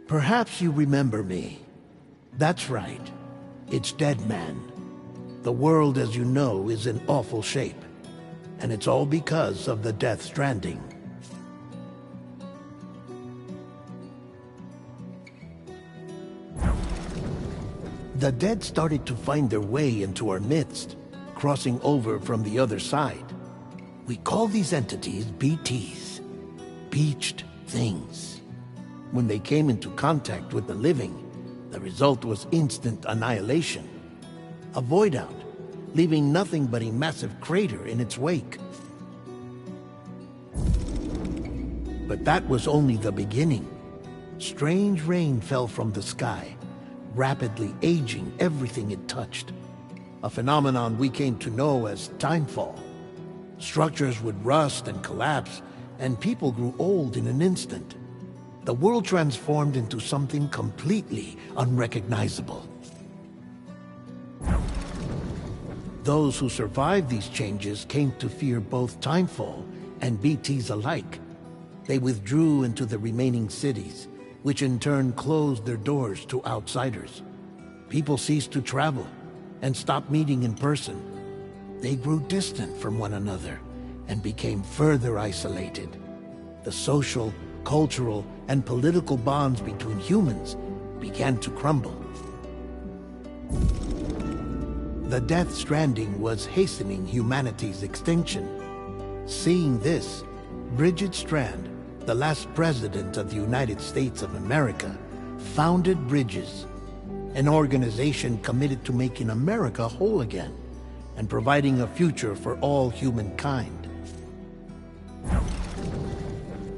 Perhaps you remember me. That's right. It's Dead Man. The world, as you know, is in awful shape. And it's all because of the Death Stranding. The dead started to find their way into our midst, crossing over from the other side. We call these entities BTs, Beached Things. When they came into contact with the living, the result was instant annihilation. A void out, leaving nothing but a massive crater in its wake. But that was only the beginning. Strange rain fell from the sky, rapidly aging everything it touched. A phenomenon we came to know as timefall. Structures would rust and collapse, and people grew old in an instant. The world transformed into something completely unrecognizable. Those who survived these changes came to fear both timefall and BTs alike. They withdrew into the remaining cities, which in turn closed their doors to outsiders. People ceased to travel and stopped meeting in person. They grew distant from one another and became further isolated. The social, cultural, and political bonds between humans began to crumble. The Death Stranding was hastening humanity's extinction. Seeing this, Bridget Strand, the last president of the United States of America, founded Bridges, an organization committed to making America whole again and providing a future for all humankind.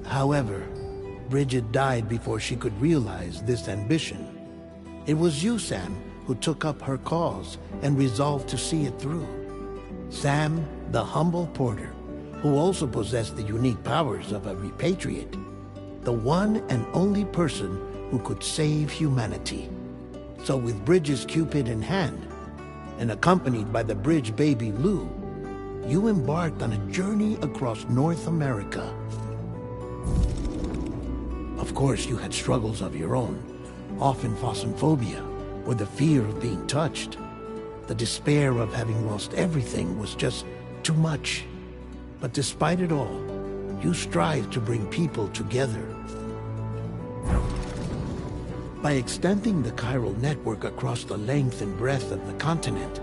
However, Bridget died before she could realize this ambition. It was you, Sam, who took up her cause and resolved to see it through. Sam, the humble porter, who also possessed the unique powers of a repatriate, the one and only person who could save humanity. So with Bridges' Cupid in hand, and accompanied by the bridge baby Lou, you embarked on a journey across North America. Of course, you had struggles of your own, often phosmophobia, or the fear of being touched. The despair of having lost everything was just too much. But despite it all, you strive to bring people together. By extending the chiral network across the length and breadth of the continent,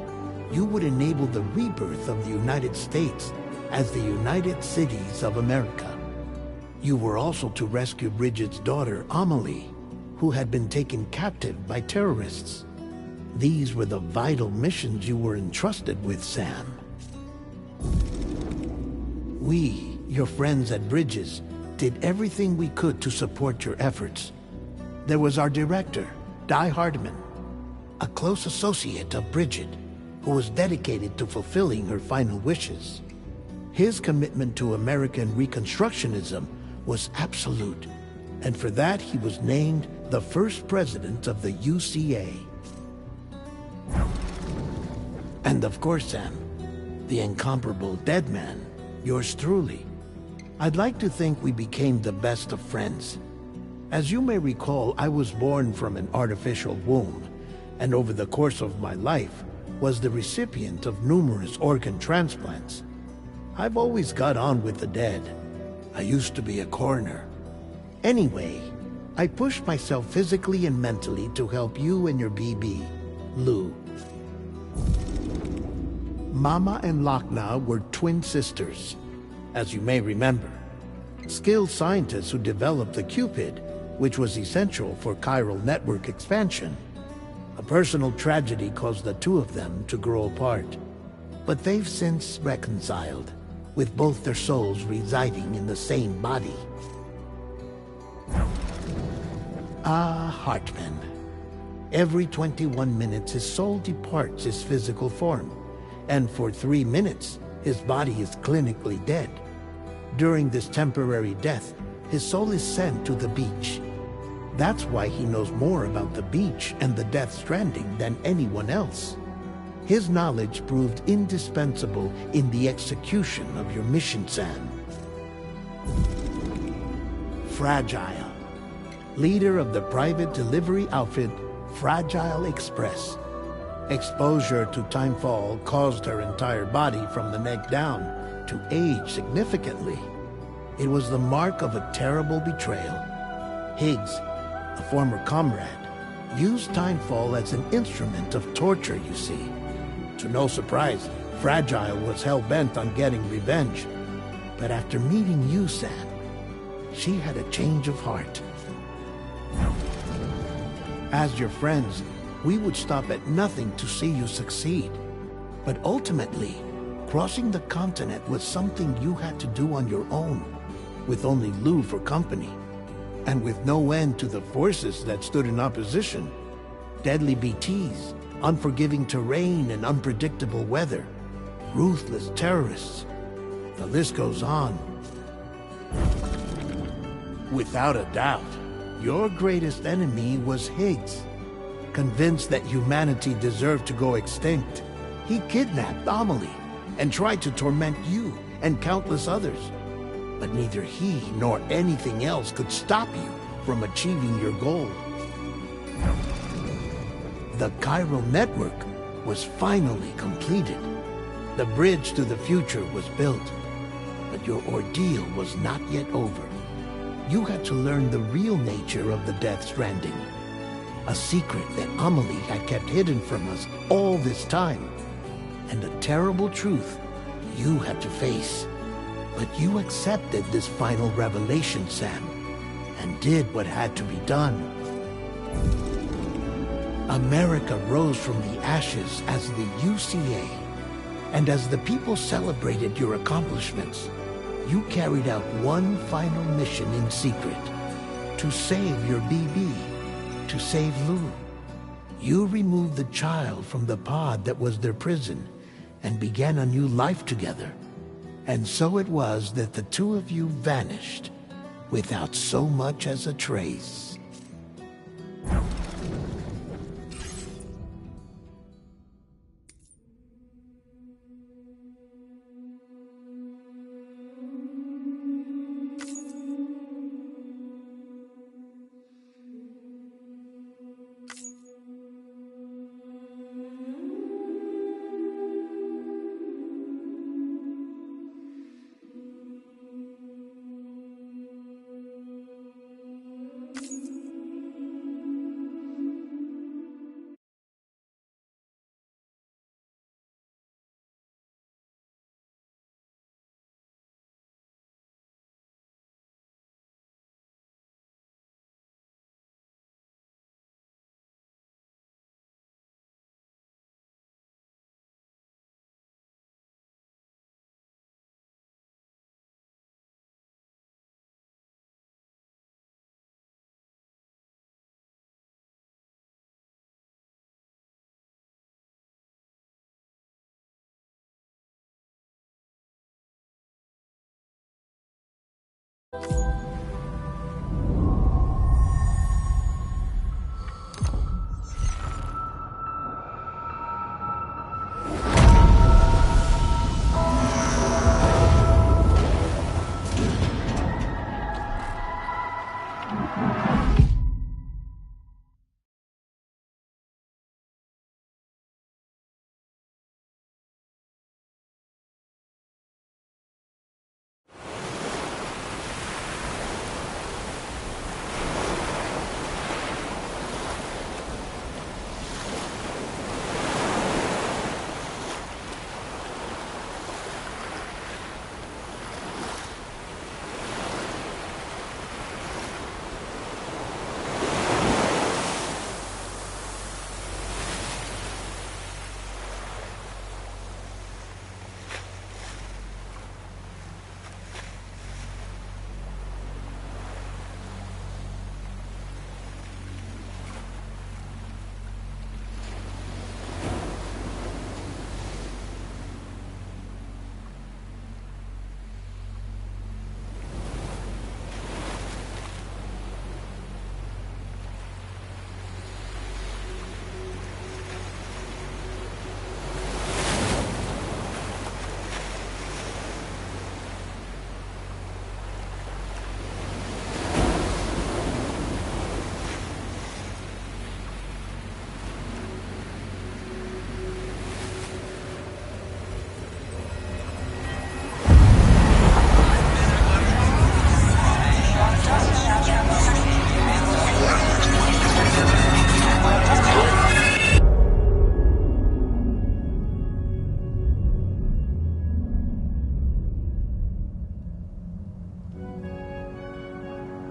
you would enable the rebirth of the United States as the United Cities of America. You were also to rescue Bridget's daughter, Amelie, who had been taken captive by terrorists. These were the vital missions you were entrusted with, Sam. We, your friends at Bridges, did everything we could to support your efforts. There was our director, Di Hardman, a close associate of Bridget, who was dedicated to fulfilling her final wishes. His commitment to American Reconstructionism was absolute, and for that he was named the first president of the UCA. And of course, Sam, the incomparable Dead Man, yours truly. I'd like to think we became the best of friends. As you may recall, I was born from an artificial womb, and over the course of my life was the recipient of numerous organ transplants. I've always got on with the dead. I used to be a coroner. Anyway, I pushed myself physically and mentally to help you and your BB, Lou. Mama and Lakna were twin sisters, as you may remember. Skilled scientists who developed the Cupid, which was essential for chiral network expansion. A personal tragedy caused the two of them to grow apart. But they've since reconciled, with both their souls residing in the same body. Ah, Hartman. Every 21 minutes his soul departs his physical form, and for 3 minutes his body is clinically dead. During this temporary death, his soul is sent to the beach. That's why he knows more about the beach and the Death Stranding than anyone else. His knowledge proved indispensable in the execution of your mission, Sam. Fragile. leader of the private delivery outfit Fragile Express. Exposure to timefall caused her entire body from the neck down to age significantly. It was the mark of a terrible betrayal. Higgs, a former comrade, used timefall as an instrument of torture, you see. To no surprise, Fragile was hell-bent on getting revenge. But after meeting you, Sam, she had a change of heart. As your friends, we would stop at nothing to see you succeed. But ultimately, crossing the continent was something you had to do on your own, with only Lou for company, and with no end to the forces that stood in opposition. Deadly BTs, unforgiving terrain and unpredictable weather, ruthless terrorists. The list goes on. Without a doubt, your greatest enemy was Higgs. Convinced that humanity deserved to go extinct, he kidnapped Amelie and tried to torment you and countless others. But neither he nor anything else could stop you from achieving your goal. The chiral network was finally completed. The bridge to the future was built. But your ordeal was not yet over. You had to learn the real nature of the Death Stranding. A secret that Amelie had kept hidden from us all this time. And a terrible truth you had to face. But you accepted this final revelation, Sam, and did what had to be done. America rose from the ashes as the UCA, and as the people celebrated your accomplishments, you carried out one final mission in secret, to save your BB, to save Lou. You removed the child from the pod that was their prison, and began a new life together. And so it was that the two of you vanished, without so much as a trace.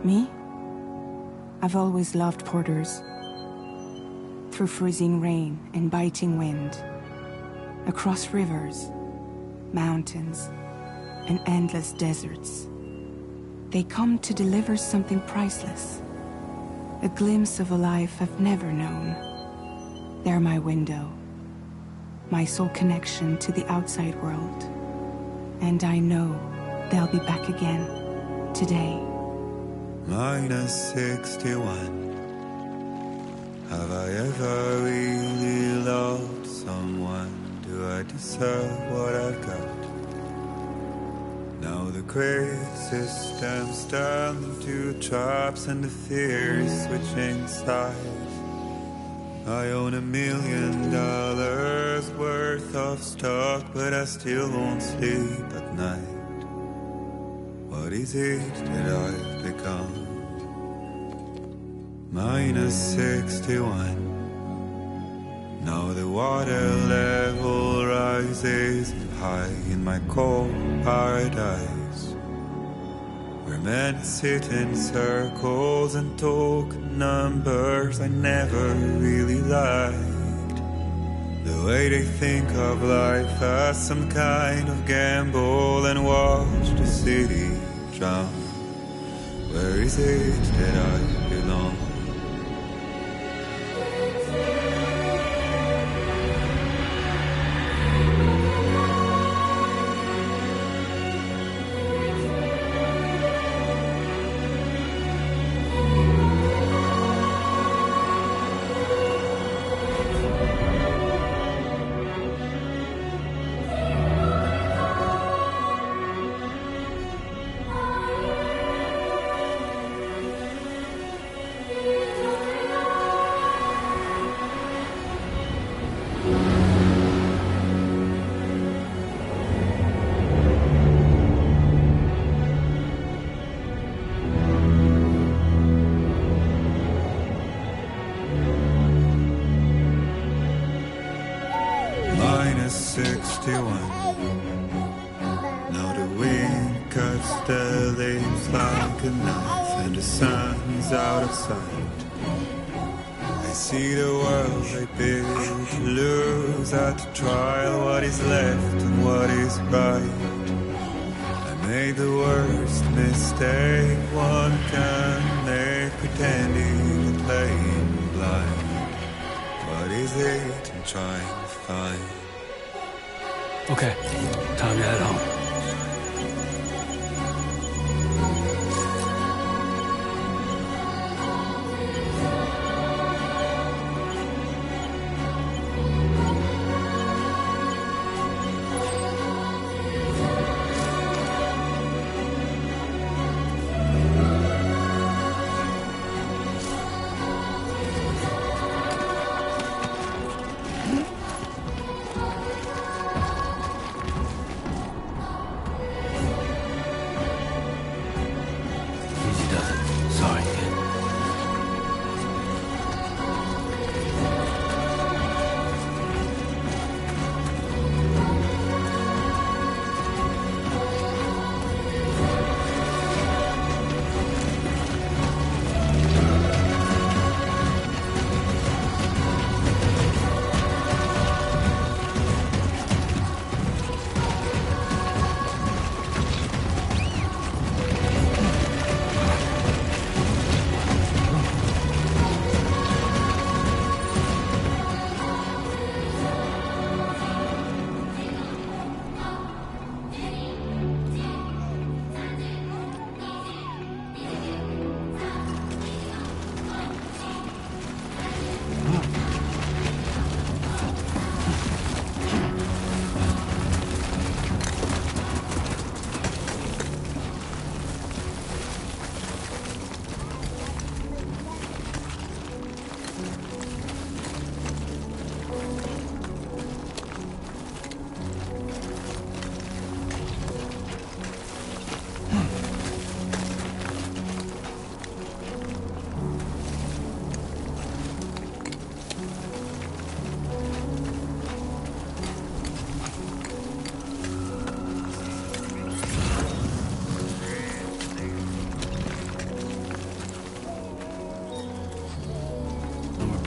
Me? I've always loved porters. Through freezing rain and biting wind, across rivers, mountains, and endless deserts, they come to deliver something priceless, a glimpse of a life I've never known. They're my window, my sole connection to the outside world, and I know they'll be back again today. -61. Have I ever really loved someone? Do I deserve what I've got? Now the crazy system's turned into traps and the fears switching sides. I own $1 million worth of stock, but I still won't sleep at night. What is it that I've become? -61. Now the water level rises high in my cold paradise, where men sit in circles and talk numbers I never really liked. The way they think of life as some kind of gamble and watch the city drown. Where is it that I belong? -61. Now the wind cuts the leaves like a knife, and the sun is out of sight. I see the world I built to lose at the trial, what is left and what is right. I made the worst mistake one can make, pretending to playing blind. What is it I'm trying to find? Okay, time to head home.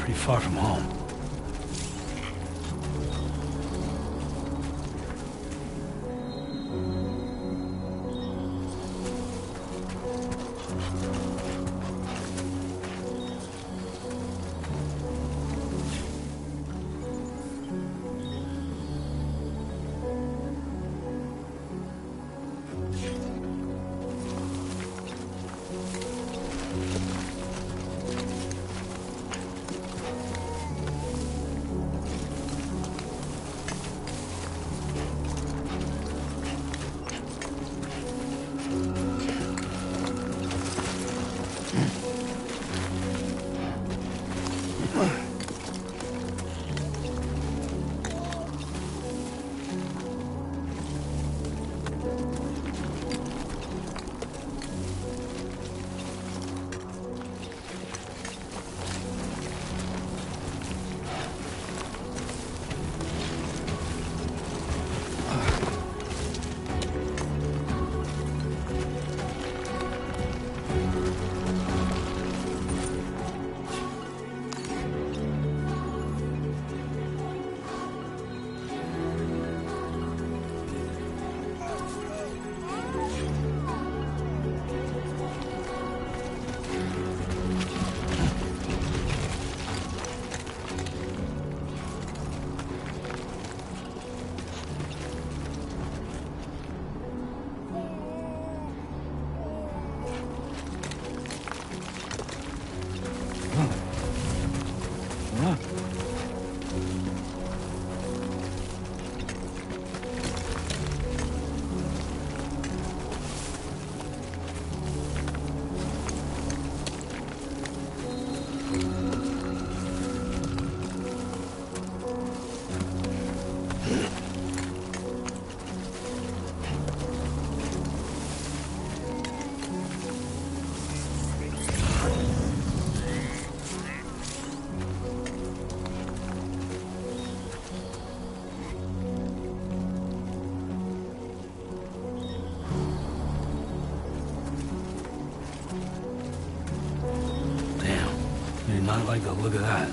pretty far from home. Not like the look of that.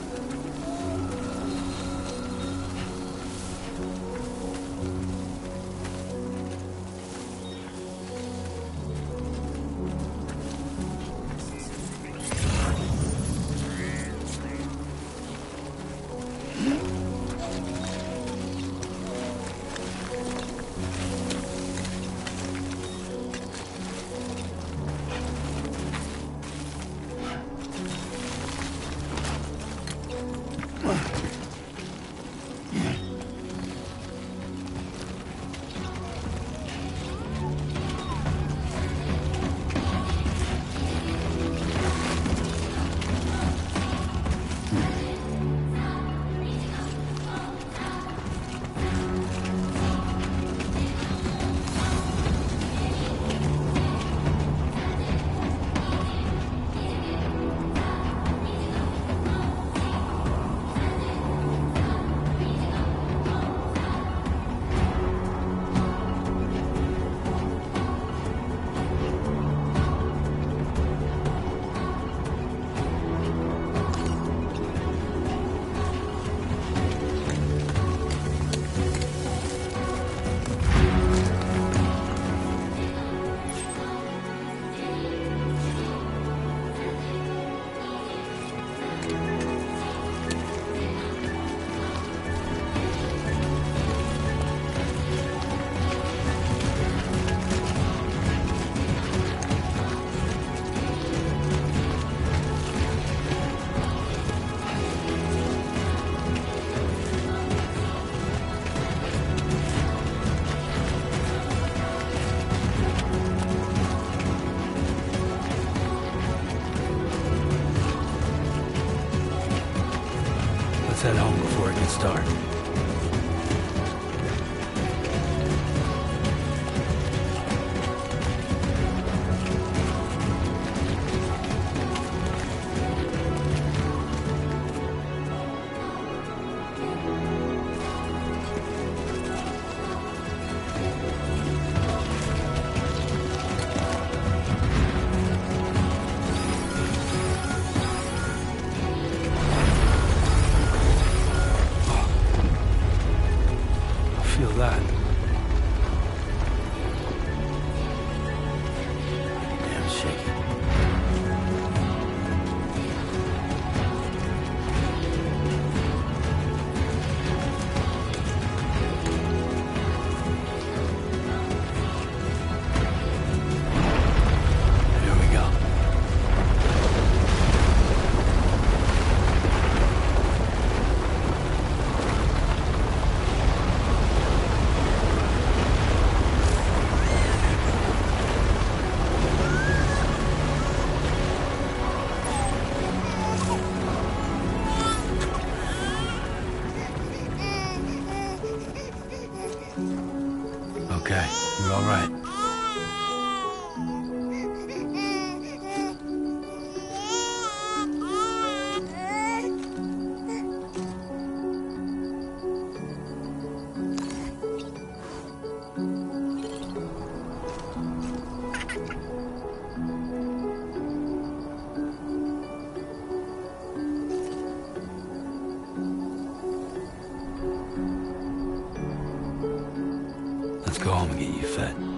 Let's head home before it gets dark. 够我们给一份。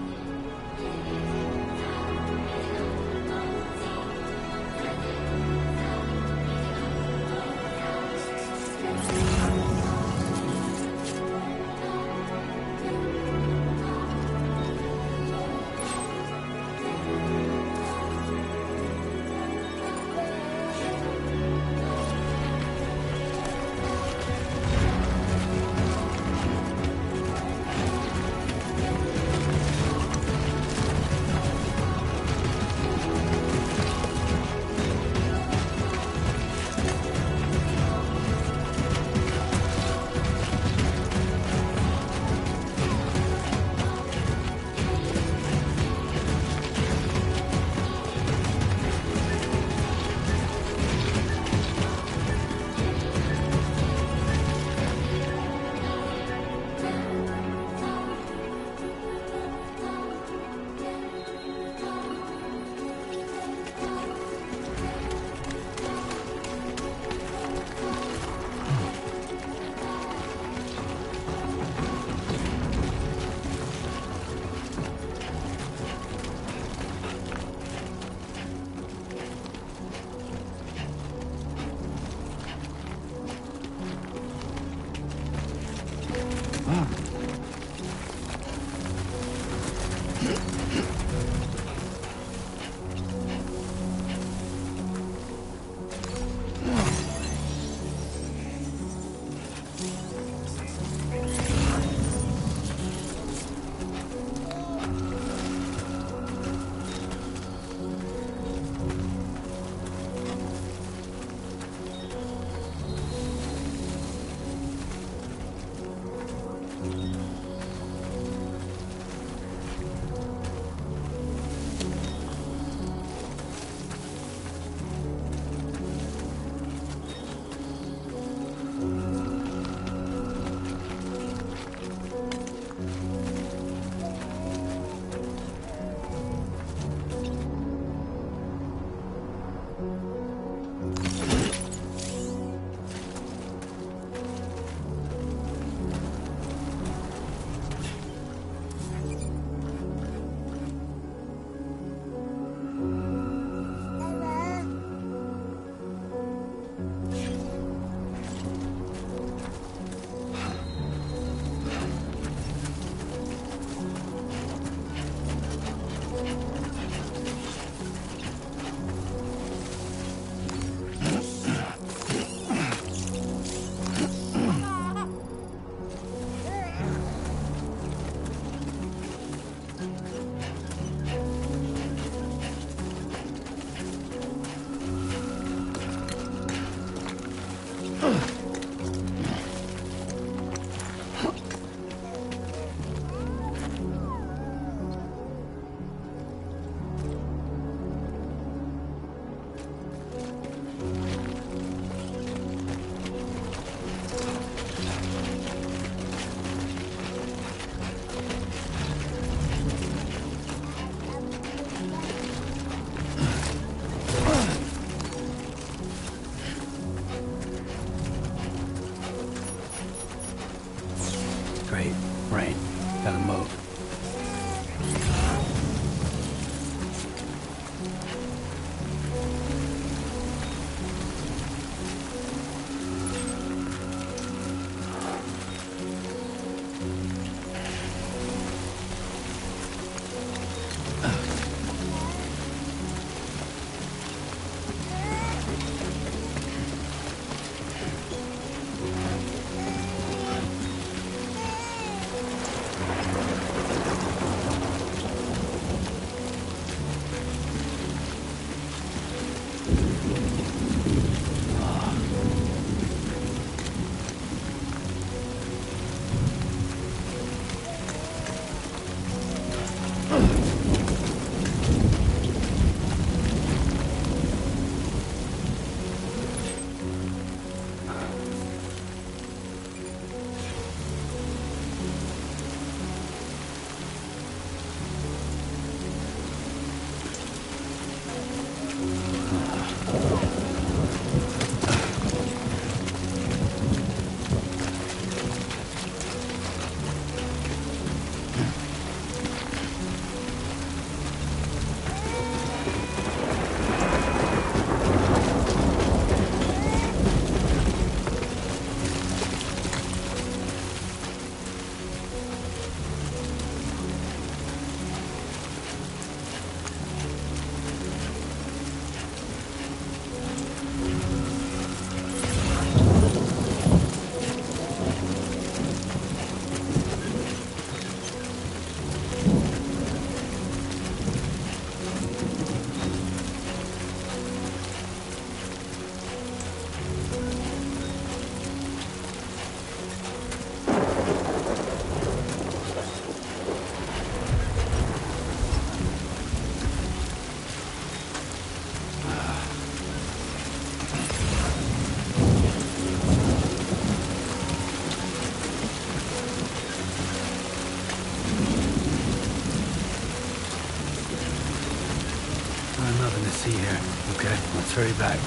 here, okay? Let's hurry back.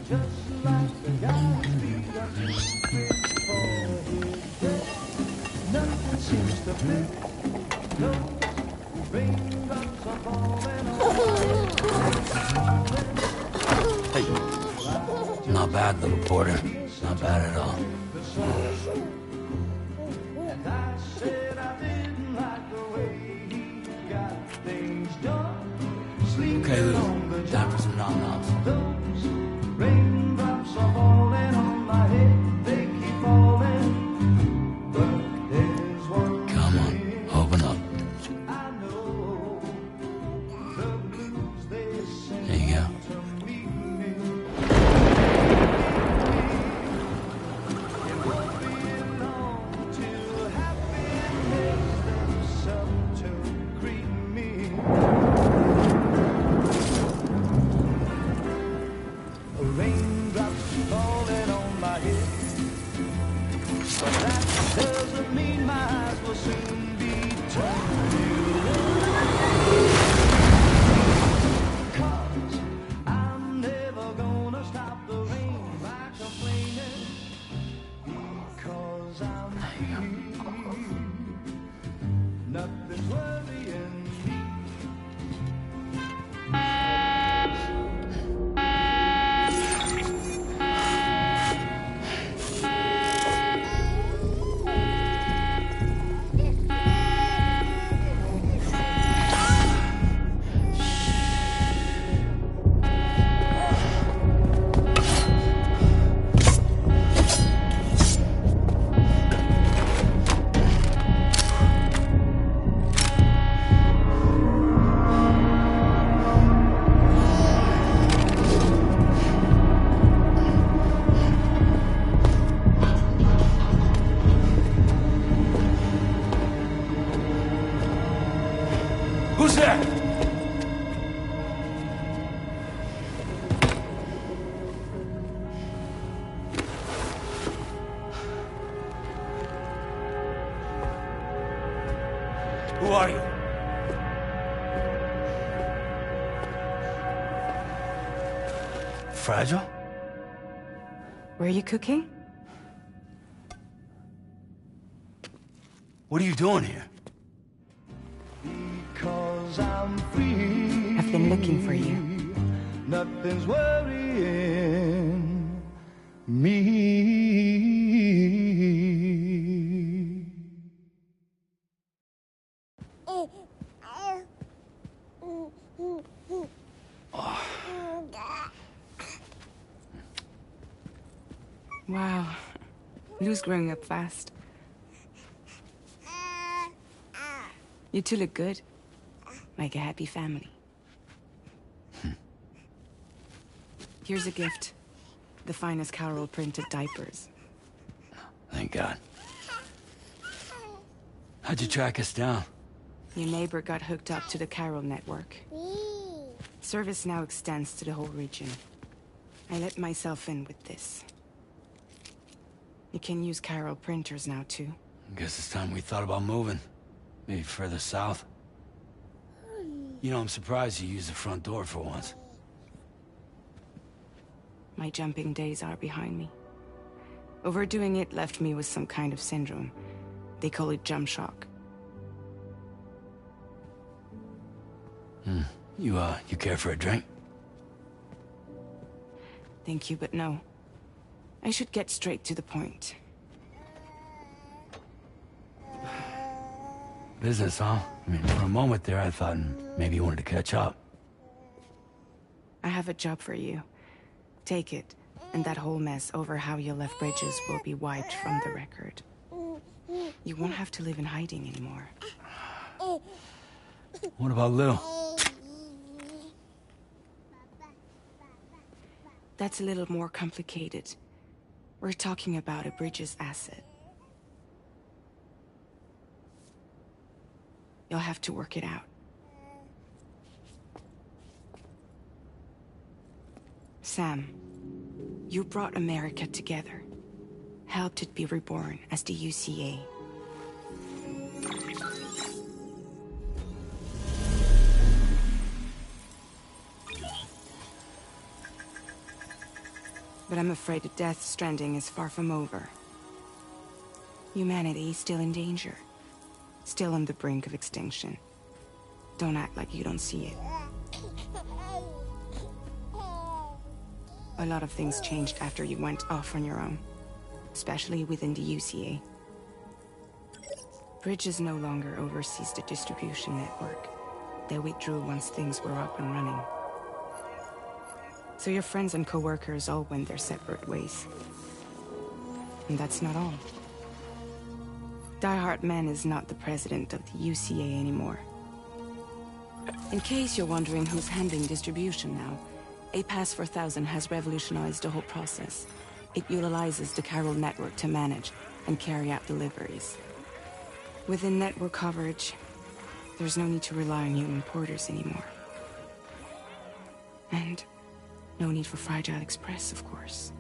Hey. Not bad, little porter. Not bad at all. Okay, Lou. Time for some nom-noms. Come on, open up. There you go. Who's there? Who are you? Fragile? Were you cooking? What are you doing here? I've been looking for you. Nothing's worrying me. Wow. Lou's growing up fast. You two look good. Like a happy family. Here's a gift. The finest Carol printed diapers. Thank God. How'd you track us down? Your neighbor got hooked up to the Carol network. Service now extends to the whole region. I let myself in with this. You can use Carol printers now, too. Guess it's time we thought about moving. Maybe further south. You know, I'm surprised you used the front door for once. My jumping days are behind me. Overdoing it left me with some kind of syndrome. They call it jump shock. You care for a drink? Thank you, but no. I should get straight to the point. Business, huh? I mean, for a moment there, I thought maybe you wanted to catch up. I have a job for you. Take it, and that whole mess over how you left Bridges will be wiped from the record. You won't have to live in hiding anymore. What about Lou? That's a little more complicated. We're talking about a Bridges asset. You'll have to work it out. Sam, you brought America together. Helped it be reborn as the UCA. But I'm afraid the death Stranding is far from over. Humanity is still in danger. Still on the brink of extinction. Don't act like you don't see it. A lot of things changed after you went off on your own. Especially within the UCA. Bridges no longer oversees the distribution network. They withdrew once things were up and running. So your friends and co-workers all went their separate ways. And that's not all. Die Hard Man is not the president of the UCA anymore. In case you're wondering who's handling distribution now, A Pass 4000 has revolutionized the whole process. It utilizes the chiral network to manage and carry out deliveries. Within network coverage, there's no need to rely on human porters anymore. And no need for Fragile Express, of course.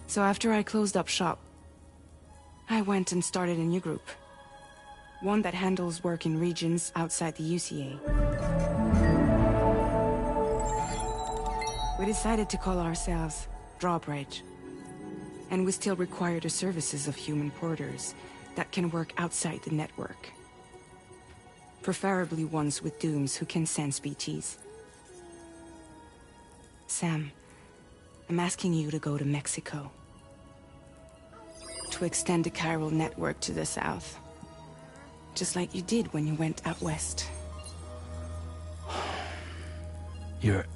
So after I closed up shop, I went and started a new group. One that handles work in regions outside the UCA. We decided to call ourselves Drawbridge. And we still require the services of human porters that can work outside the network. Preferably ones with dooms who can sense BTs. Sam, I'm asking you to go to Mexico. To extend the chiral network to the south. Just like you did when you went out west. You're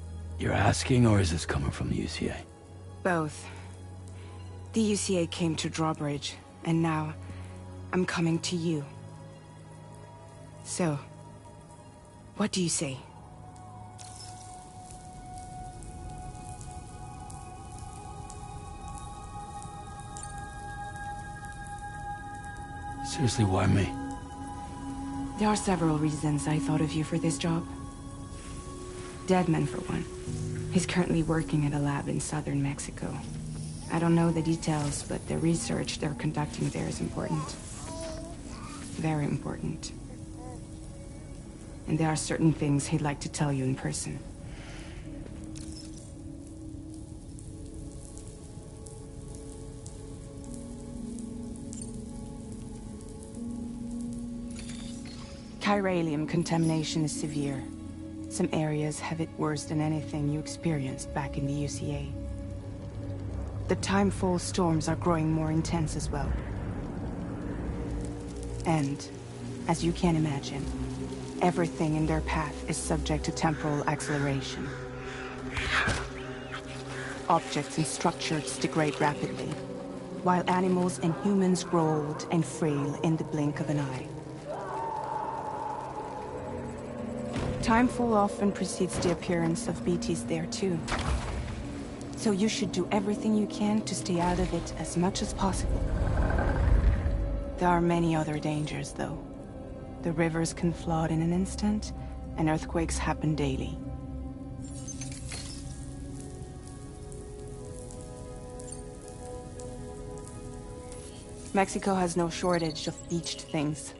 asking, or is this coming from the UCA? Both. The UCA came to Drawbridge, and now I'm coming to you. So, what do you say? Seriously, why me? There are several reasons I thought of you for this job. Deadman, for one. He's currently working at a lab in southern Mexico. I don't know the details, but the research they're conducting there is important. Very important. And there are certain things he'd like to tell you in person. Chiralium contamination is severe. Some areas have it worse than anything you experienced back in the UCA. The timefall storms are growing more intense as well. And, as you can imagine, everything in their path is subject to temporal acceleration. Objects and structures degrade rapidly, while animals and humans grow old and frail in the blink of an eye. Timefall often precedes the appearance of BTs there too. So you should do everything you can to stay out of it as much as possible. There are many other dangers, though. The rivers can flood in an instant, and earthquakes happen daily. Mexico has no shortage of beached things.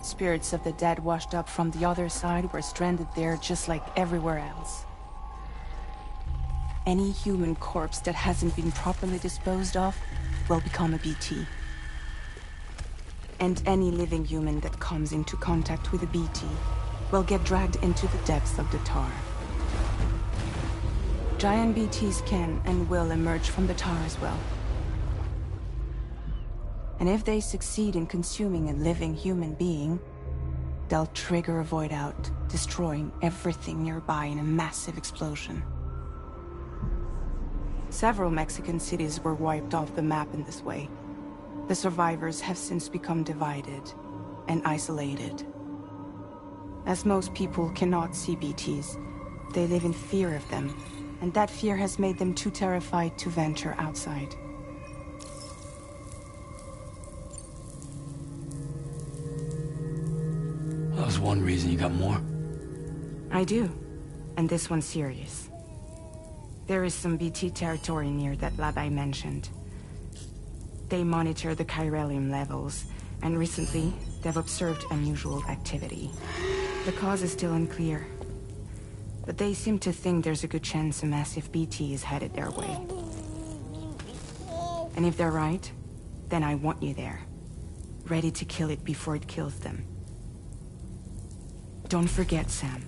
Spirits of the dead washed up from the other side were stranded there just like everywhere else. Any human corpse that hasn't been properly disposed of will become a BT. And any living human that comes into contact with a BT will get dragged into the depths of the tar. Giant BTs can and will emerge from the tar as well. And if they succeed in consuming a living human being, they'll trigger a void out, destroying everything nearby in a massive explosion. Several Mexican cities were wiped off the map in this way. The survivors have since become divided and isolated. As most people cannot see BTs, they live in fear of them, and that fear has made them too terrified to venture outside. That was one reason. You got more? I do, and this one's serious. There is some BT territory near that lab I mentioned. They monitor the chiralium levels, and recently, they've observed unusual activity. The cause is still unclear, But they seem to think there's a good chance a massive BT is headed their way. And if they're right, then I want you there, ready to kill it before it kills them. Don't forget, Sam.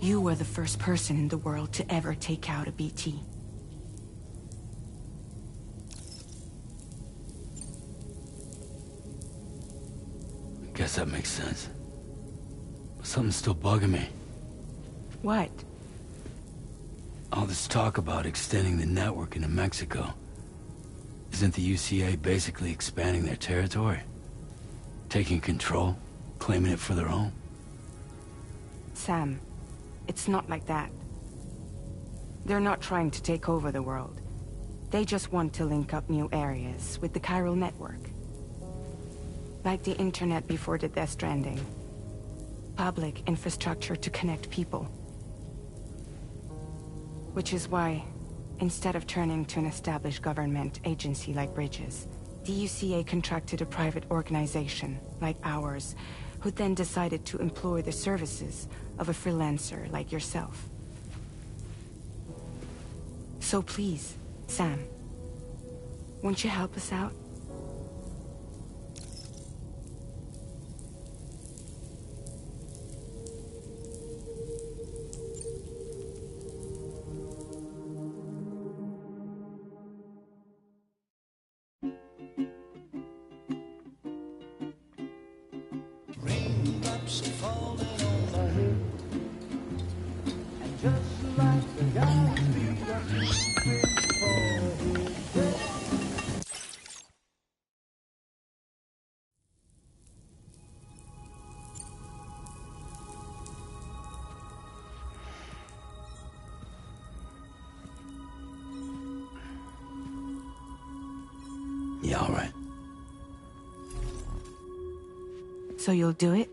You were the first person in the world to ever take out a BT. I guess that makes sense. But something's still bugging me. What? All this talk about extending the network into Mexico. Isn't the UCA basically expanding their territory? Taking control, claiming it for their own? Sam, it's not like that. They're not trying to take over the world. They just want to link up new areas with the chiral network. Like the internet before the Death Stranding. Public infrastructure to connect people. Which is why, instead of turning to an established government agency like Bridges, the UCA contracted a private organization, like ours, who then decided to employ the services of a freelancer like yourself. So please, Sam, won't you help us out? Yeah, all right. So you'll do it?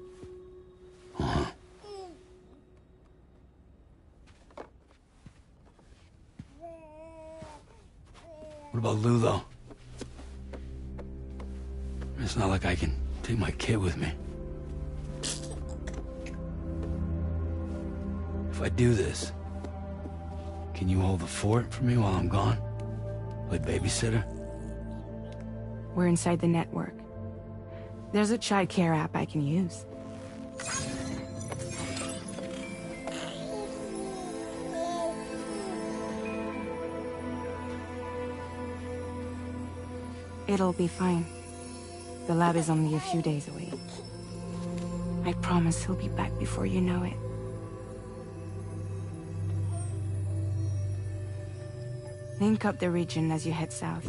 Uh-huh. What about Lou, though? It's not like I can take my kid with me. If I do this, can you hold the fort for me while I'm gone? Play babysitter? We're inside the network. There's a child care app I can use. It'll be fine. The lab is only a few days away. I promise he'll be back before you know it. Link up the region as you head south,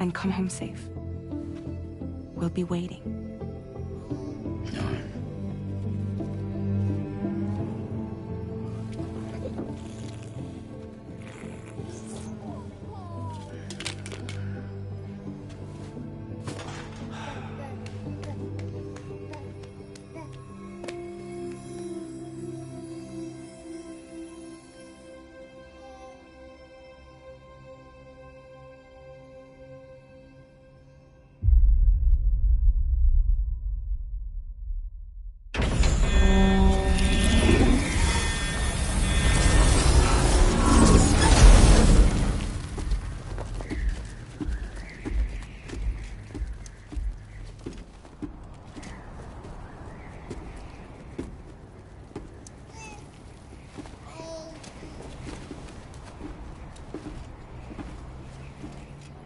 and come home safe. We'll be waiting. All right.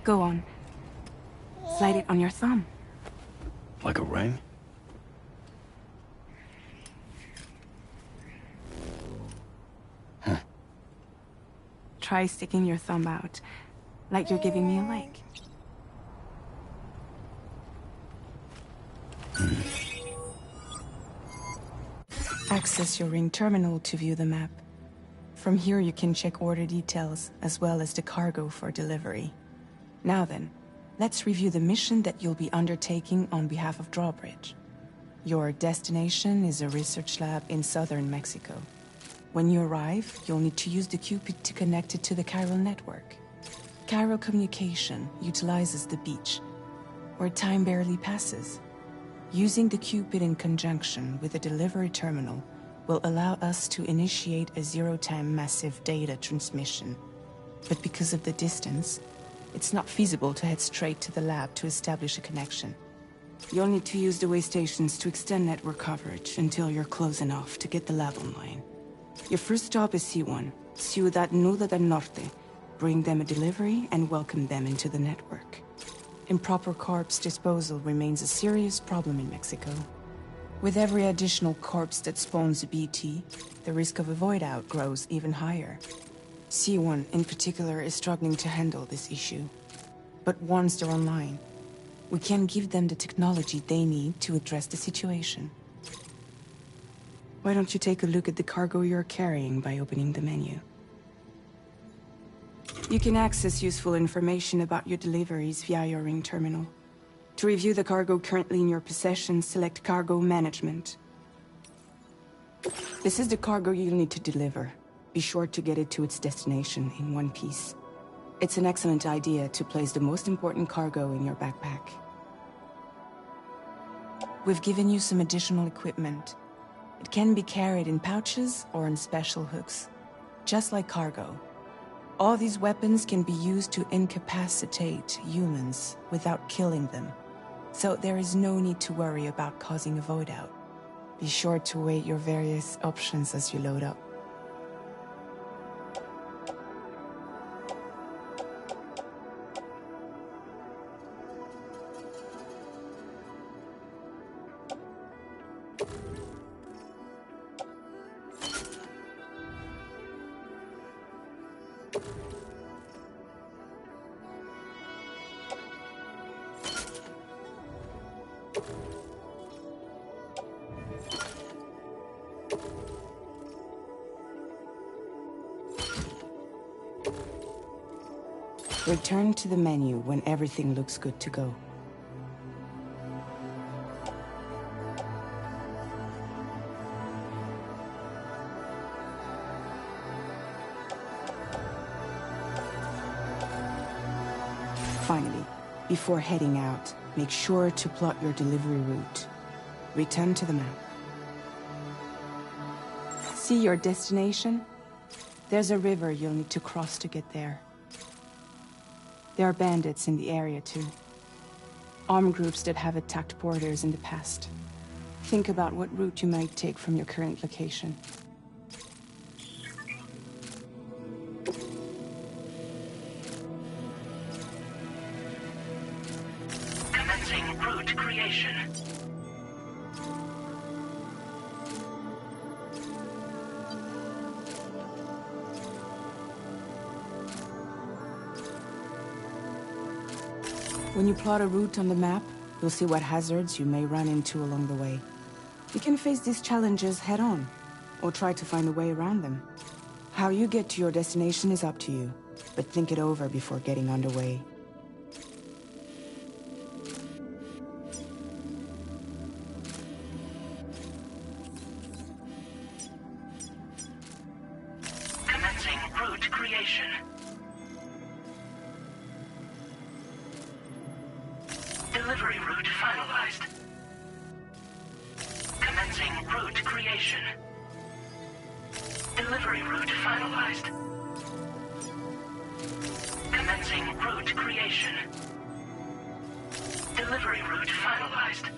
Go on. Slide it on your thumb. Like a ring? Huh. Try sticking your thumb out, like you're giving me a leg. Access your ring terminal to view the map. From here you can check order details, as well as the cargo for delivery. Now then, let's review the mission that you'll be undertaking on behalf of Drawbridge. Your destination is a research lab in southern Mexico. When you arrive, you'll need to use the Cupid to connect it to the chiral network. Chiral communication utilizes the beach, where time barely passes. Using the Cupid in conjunction with a delivery terminal will allow us to initiate a zero-time massive data transmission. But because of the distance, it's not feasible to head straight to the lab to establish a connection. You'll need to use the way stations to extend network coverage until you're close enough to get the lab online. Your first stop is C1, Ciudad Nuda del Norte. Bring them a delivery and welcome them into the network. Improper corpse disposal remains a serious problem in Mexico. With every additional corpse that spawns a BT, the risk of a void out grows even higher. C1 in particular is struggling to handle this issue. But once they're online, we can give them the technology they need to address the situation. Why don't you take a look at the cargo you're carrying by opening the menu? You can access useful information about your deliveries via your ring terminal. To review the cargo currently in your possession, select Cargo Management. This is the cargo you'll need to deliver. Be sure to get it to its destination in one piece. It's an excellent idea to place the most important cargo in your backpack. We've given you some additional equipment. It can be carried in pouches or on special hooks, just like cargo. All these weapons can be used to incapacitate humans without killing them, so there is no need to worry about causing a void out. Be sure to weigh your various options as you load up. Return to the menu when everything looks good to go. Finally, before heading out, make sure to plot your delivery route. Return to the map. See your destination? There's a river you'll need to cross to get there. There are bandits in the area too. Armed groups that have attacked porters in the past. Think about what route you might take from your current location. Commencing route creation. When you plot a route on the map, you'll see what hazards you may run into along the way. You can face these challenges head-on, or try to find a way around them. How you get to your destination is up to you, but think it over before getting underway. Commencing route creation. Delivery route finalized. Commencing route creation. Delivery route finalized. Commencing route creation. Delivery route finalized.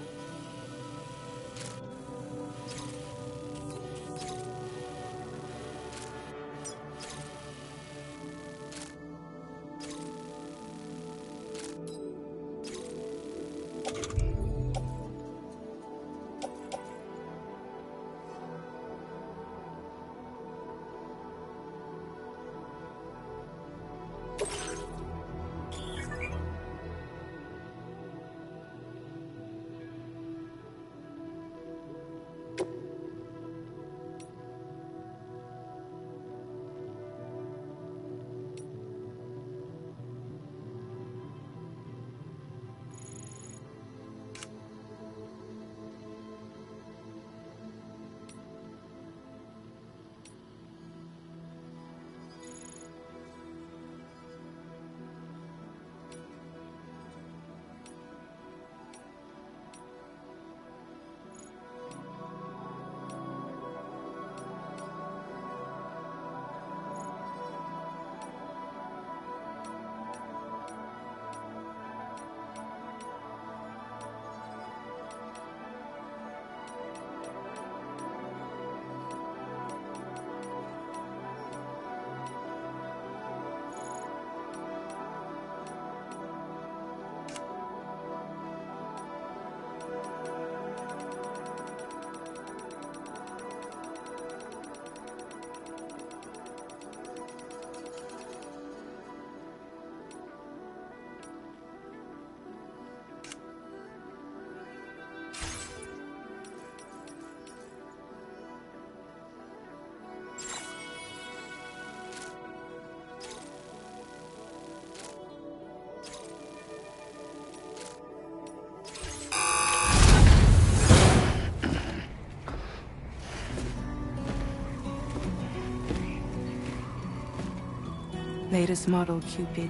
Latest model Cupid.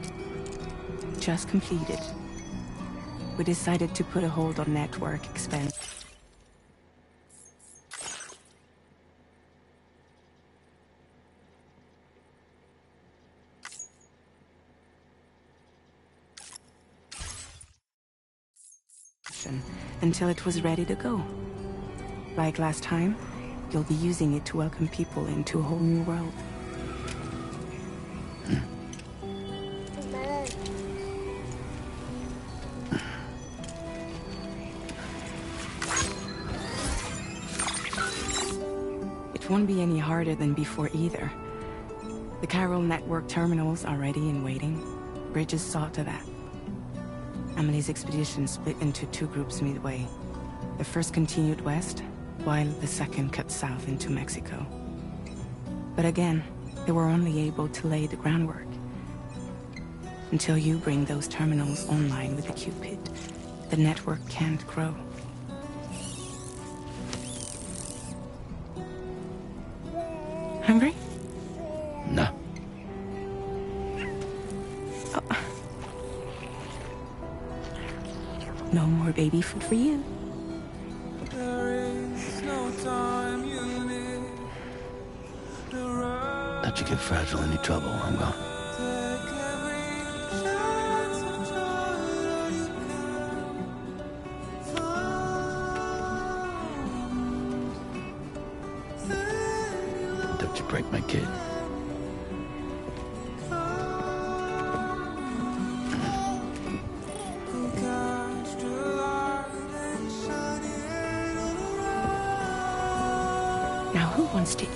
Just completed. We decided to put a hold on network expense. Until it was ready to go. Like last time, you'll be using it to welcome people into a whole new world. It won't be any harder than before either. The Chiral network terminals are ready and waiting. Bridges saw to that. Emily's expedition split into two groups midway. The first continued west, while the second cut south into Mexico. But again, they were only able to lay the groundwork. Until you bring those terminals online with the Cupid, the network can't grow. Hungry? No. No more baby food for you. Let you get fragile any trouble, I'm gone. Don't you break my kid. Now who wants to eat?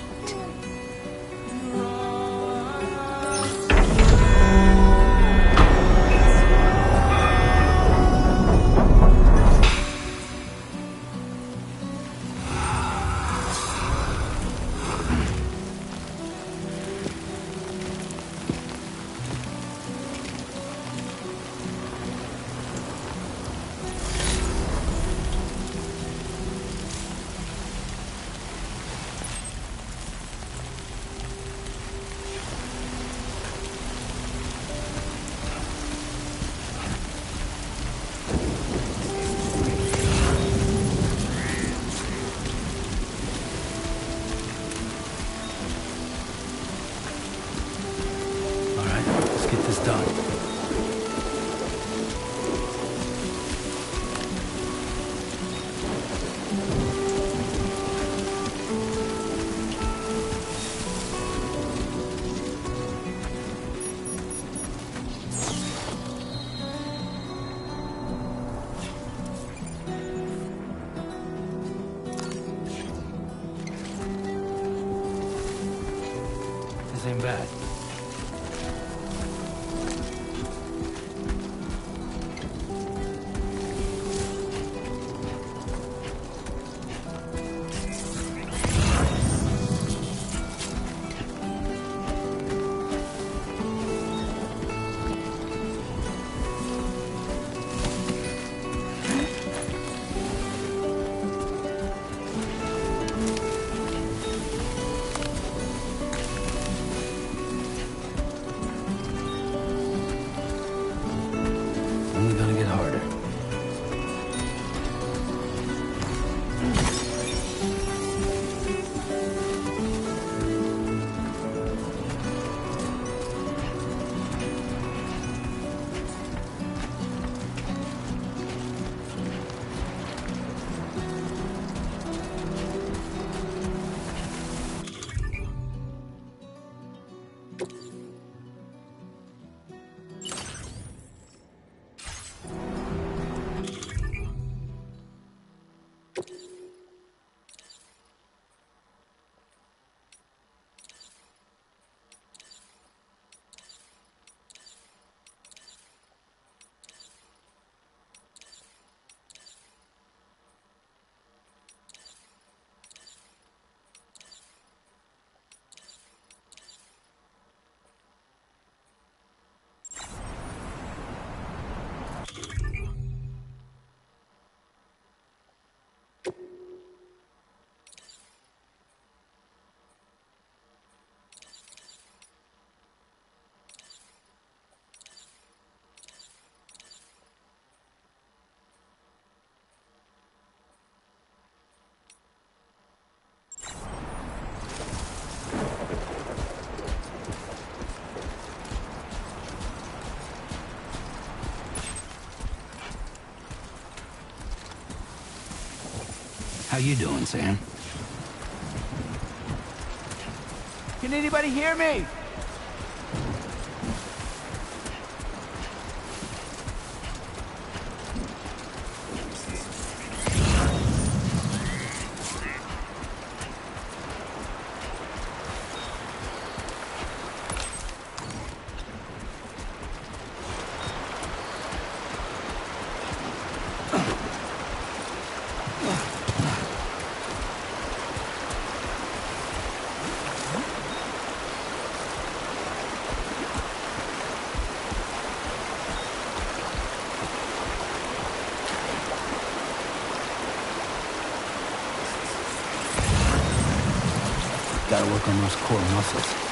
This ain't bad. How you doing, Sam? Can anybody hear me? Gotta work on those core muscles.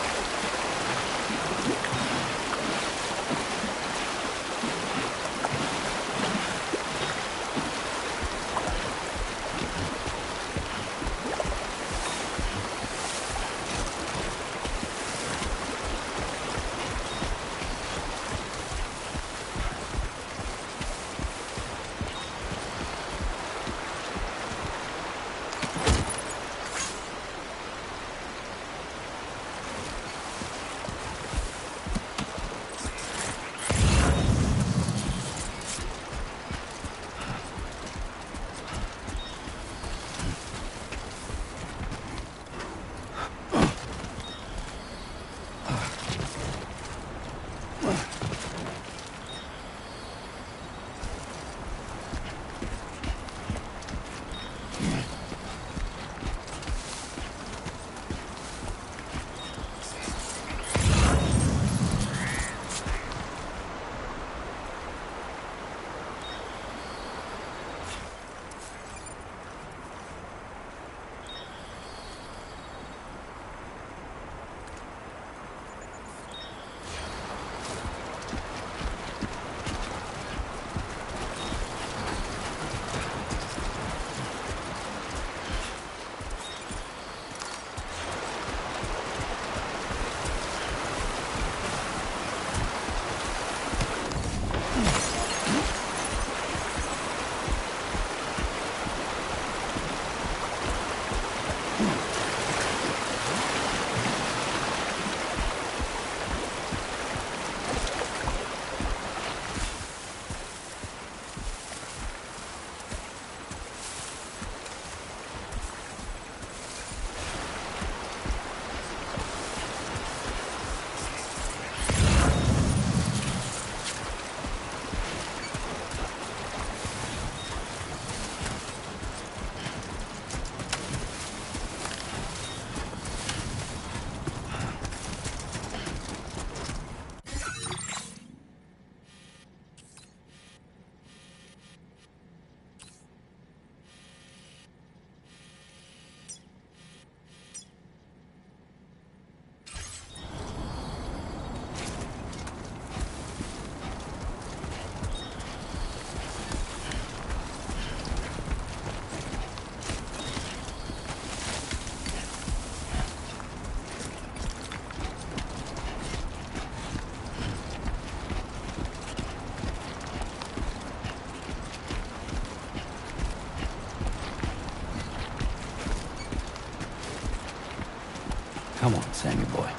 Come on, Sammy boy.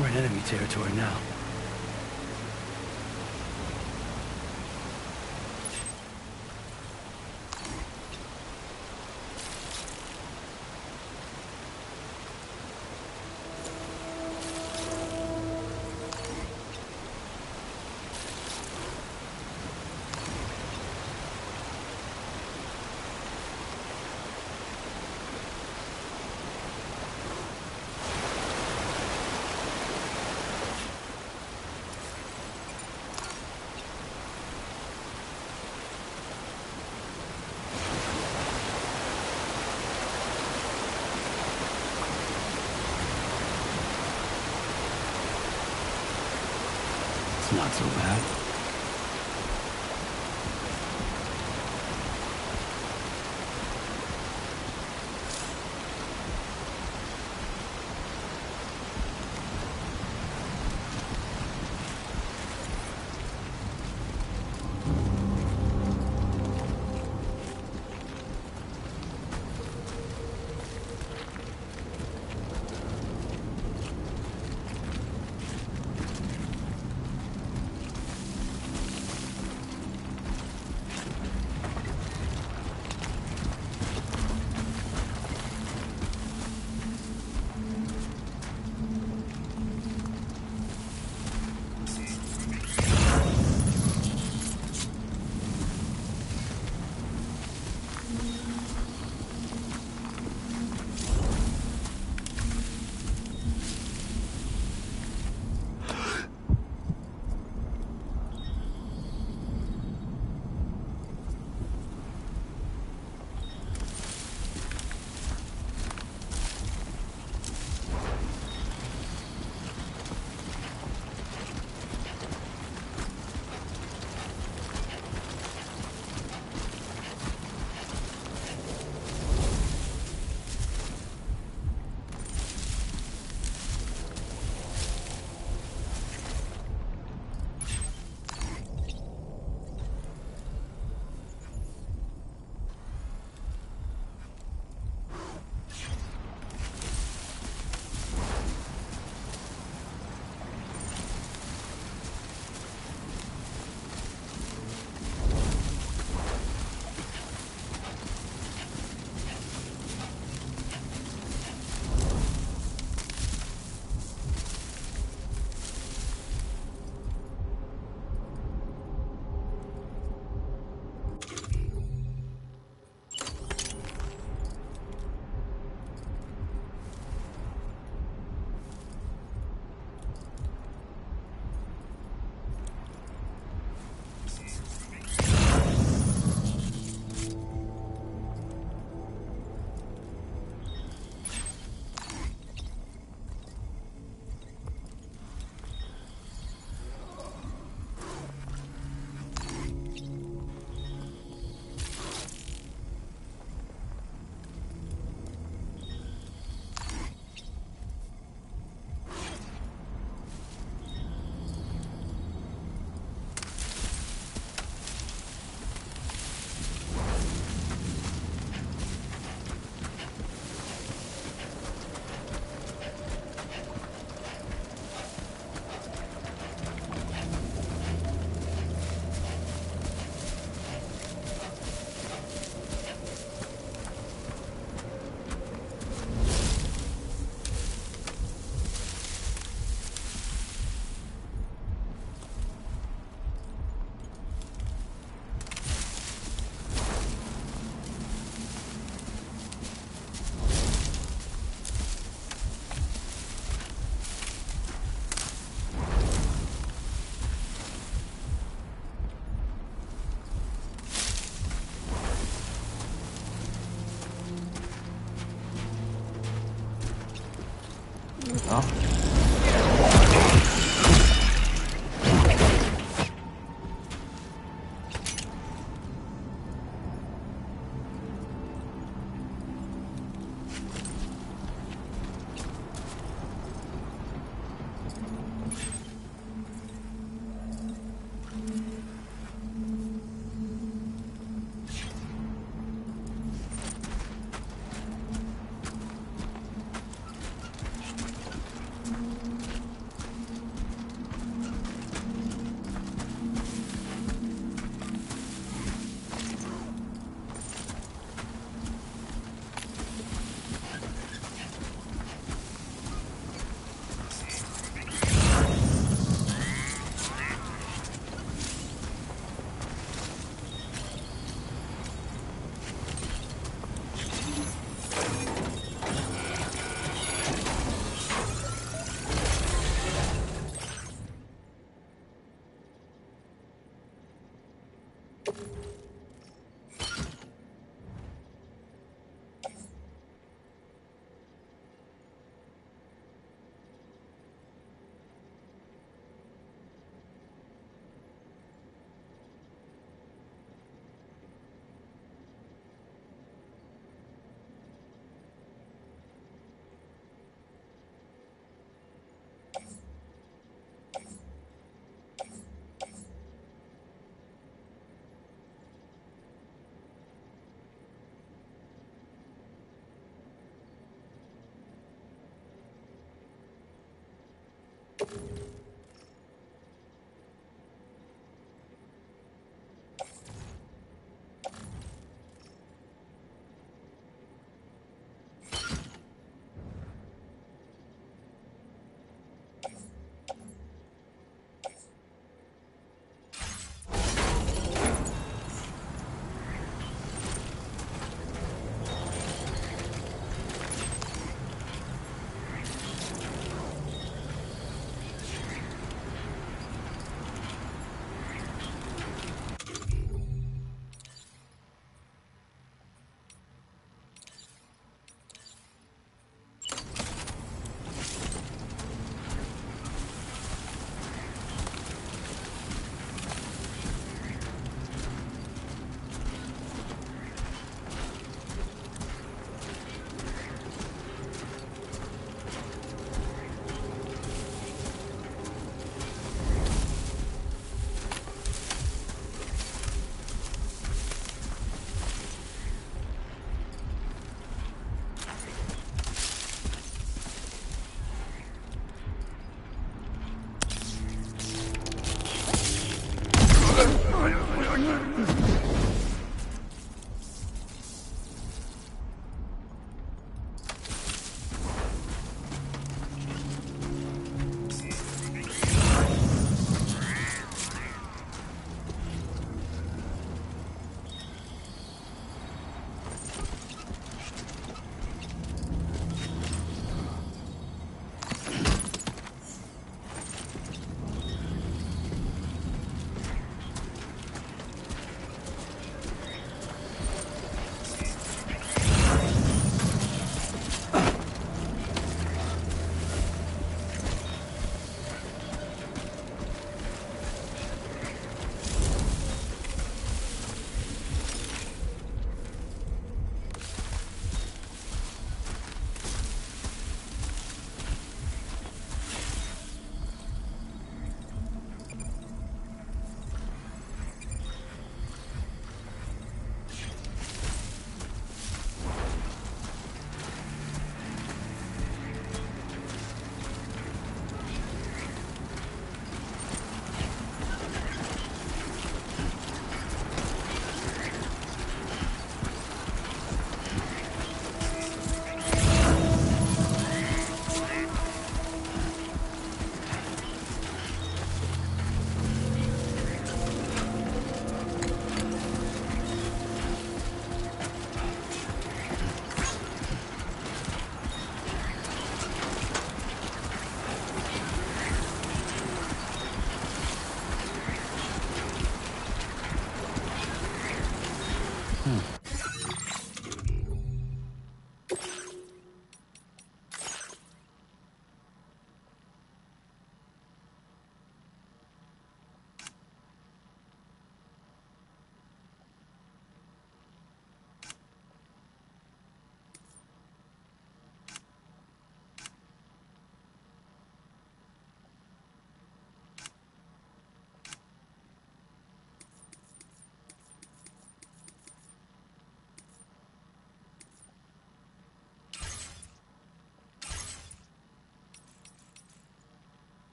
We're in enemy territory now. Not so bad.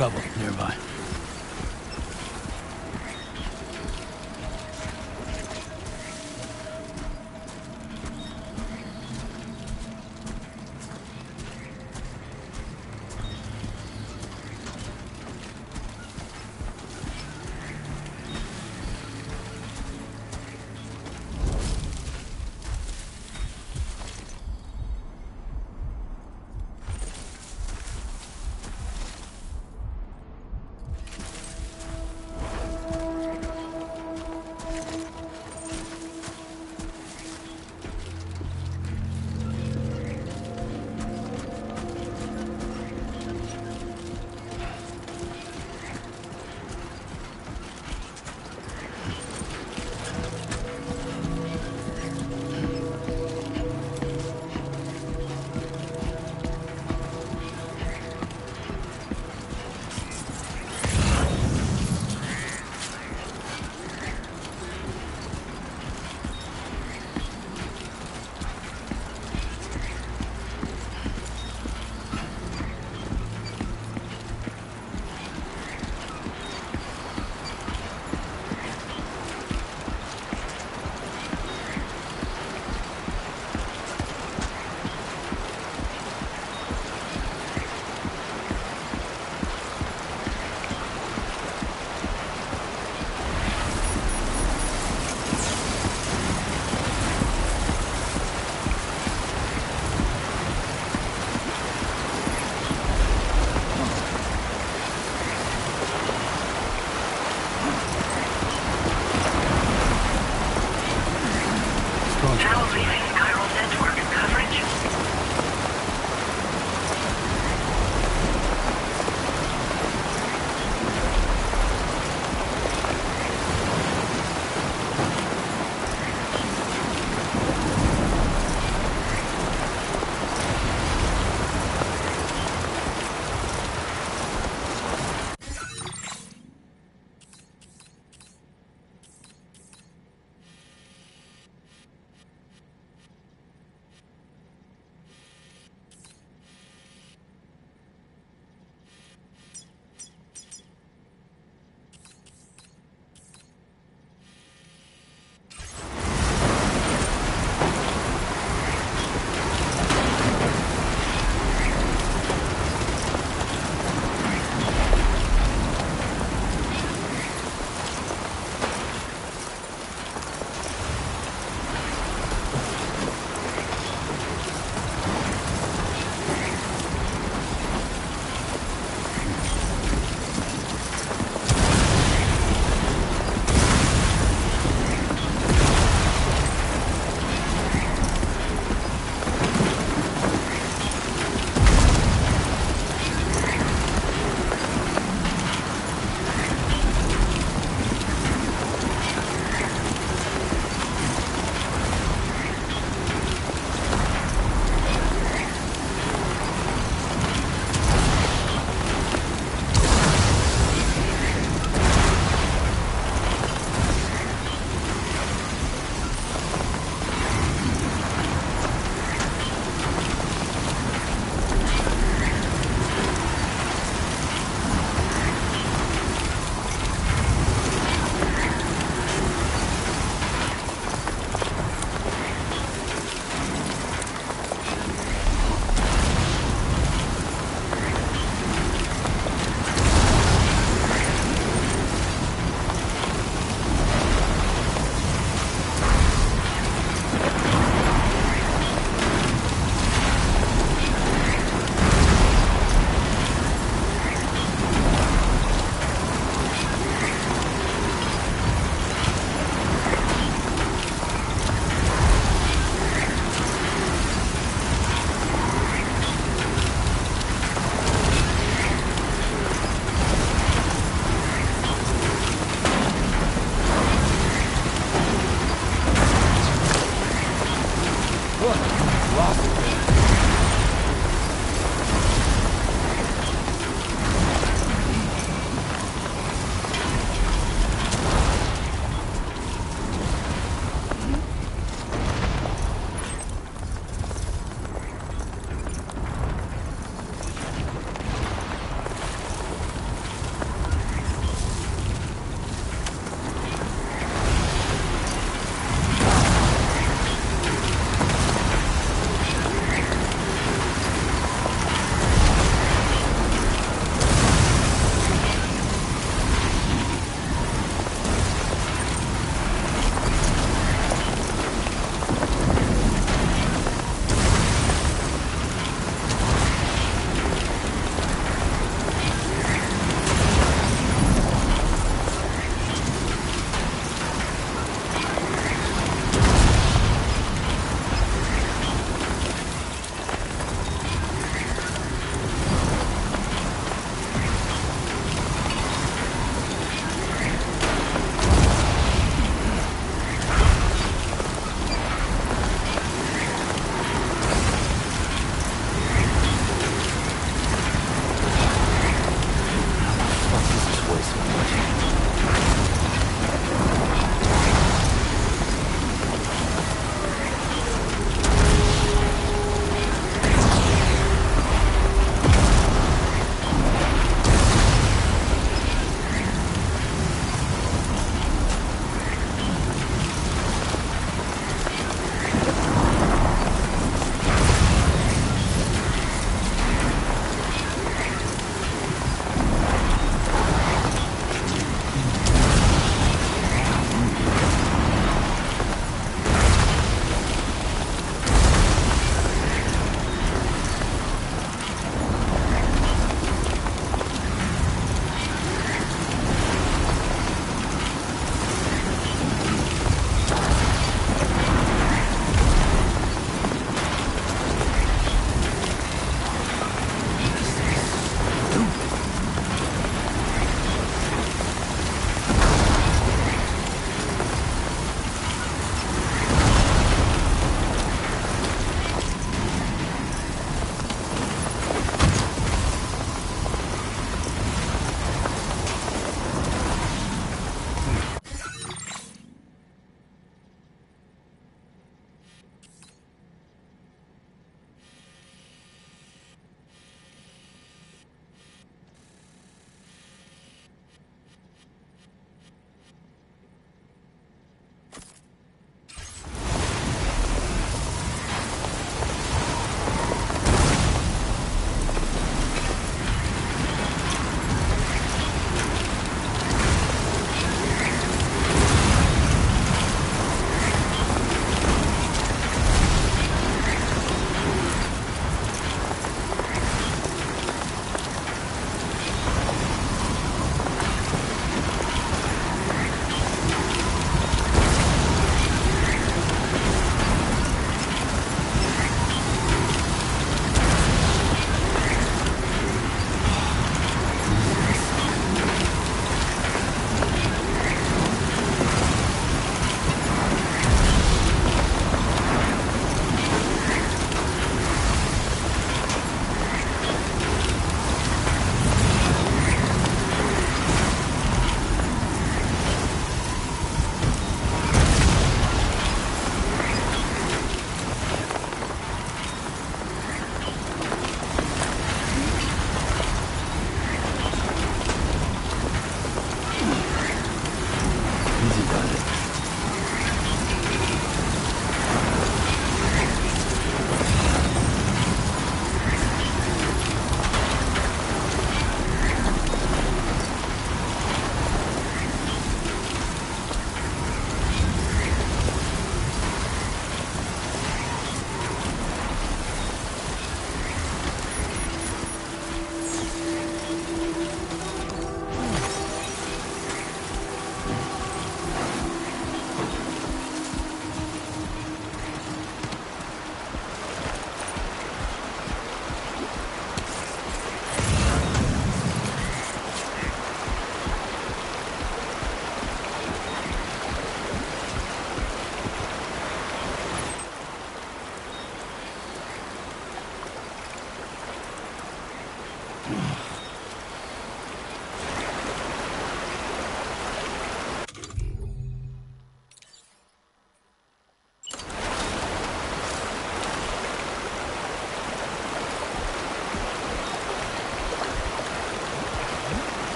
Trouble nearby.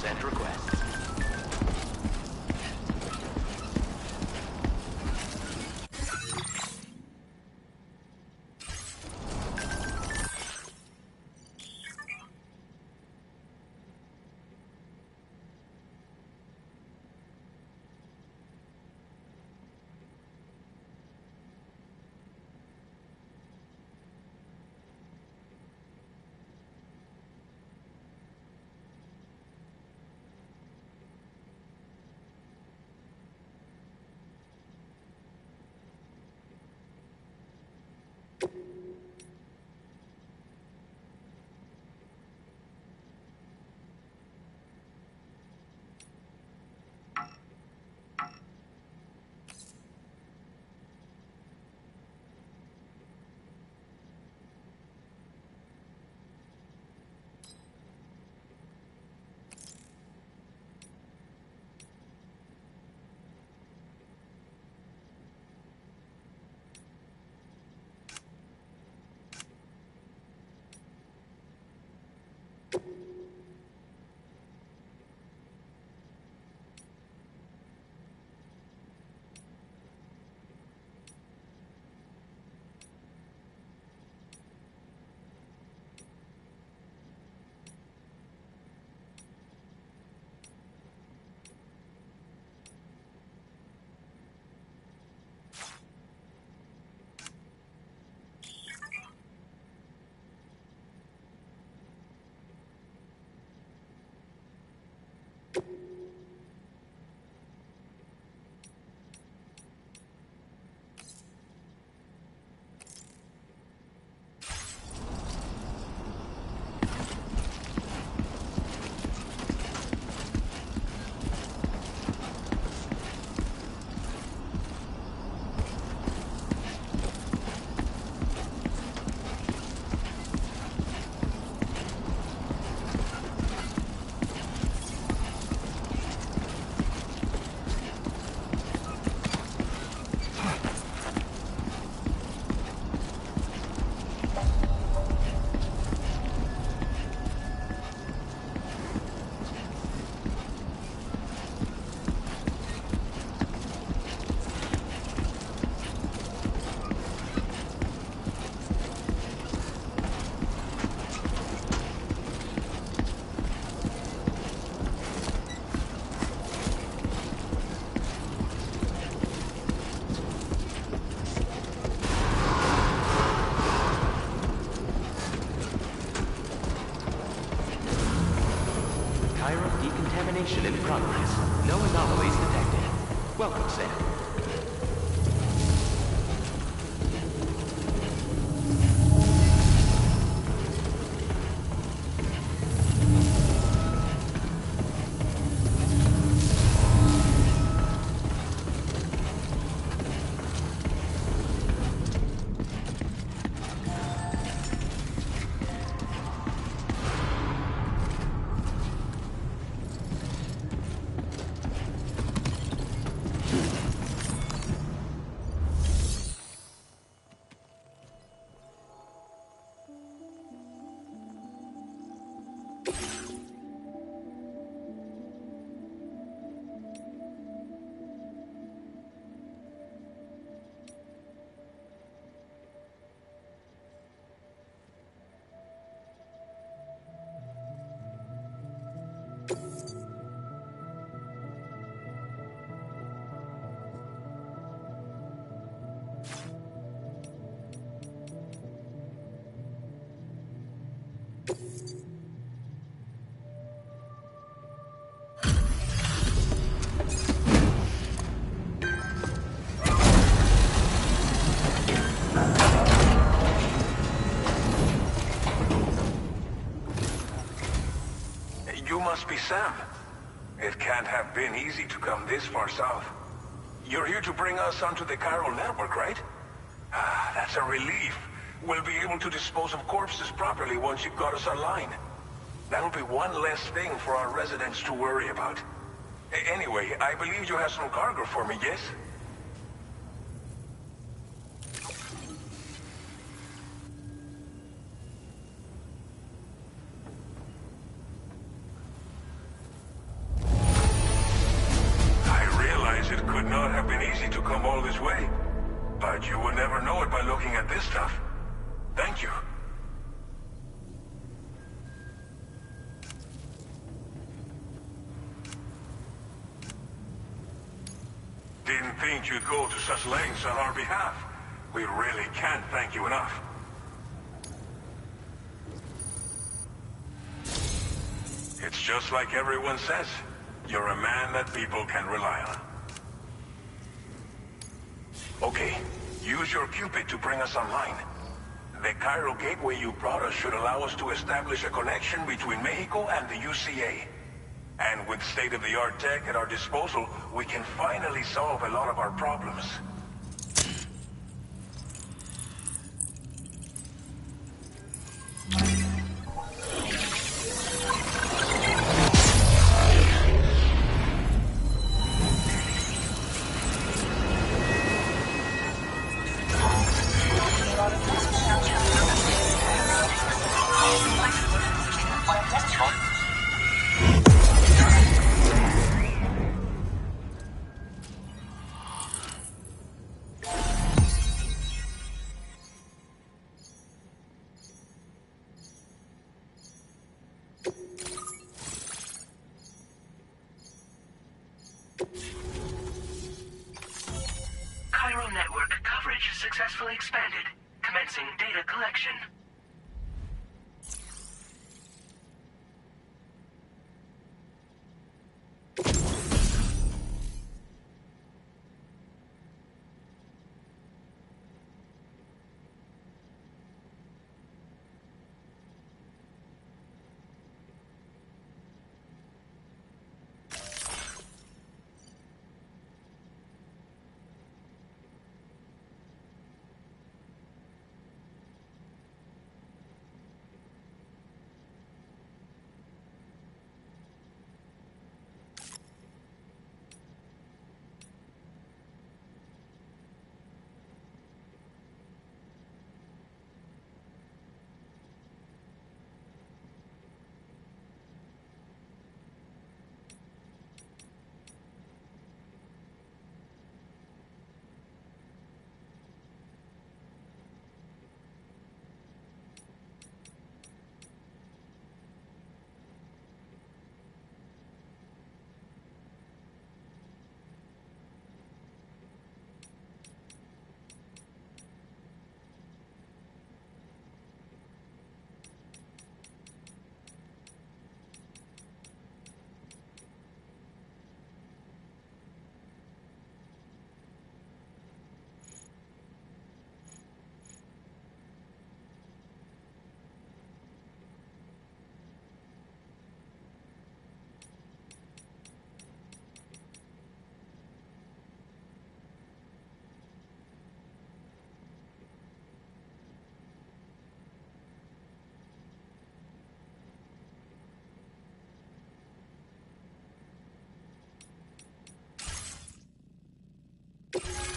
Send request. Decontamination in progress. No anomalies detected. Welcome, Sam. You must be Sam. It can't have been easy to come this far south. You're here to bring us onto the chiral network, right? Ah, that's a relief. We'll be able to dispose of corpses properly once you've got us online. That'll be one less thing for our residents to worry about. Anyway, I believe you have some cargo for me, yes? Didn't think you'd go to such lengths on our behalf. We really can't thank you enough. It's just like everyone says. You're a man that people can rely on. Okay, use your Cupid to bring us online. The Cairo gateway you brought us should allow us to establish a connection between Mexico and the UCA. And with state-of-the-art tech at our disposal, we can finally solve a lot of our problems. Cairo network coverage successfully expanded. Commencing data collection.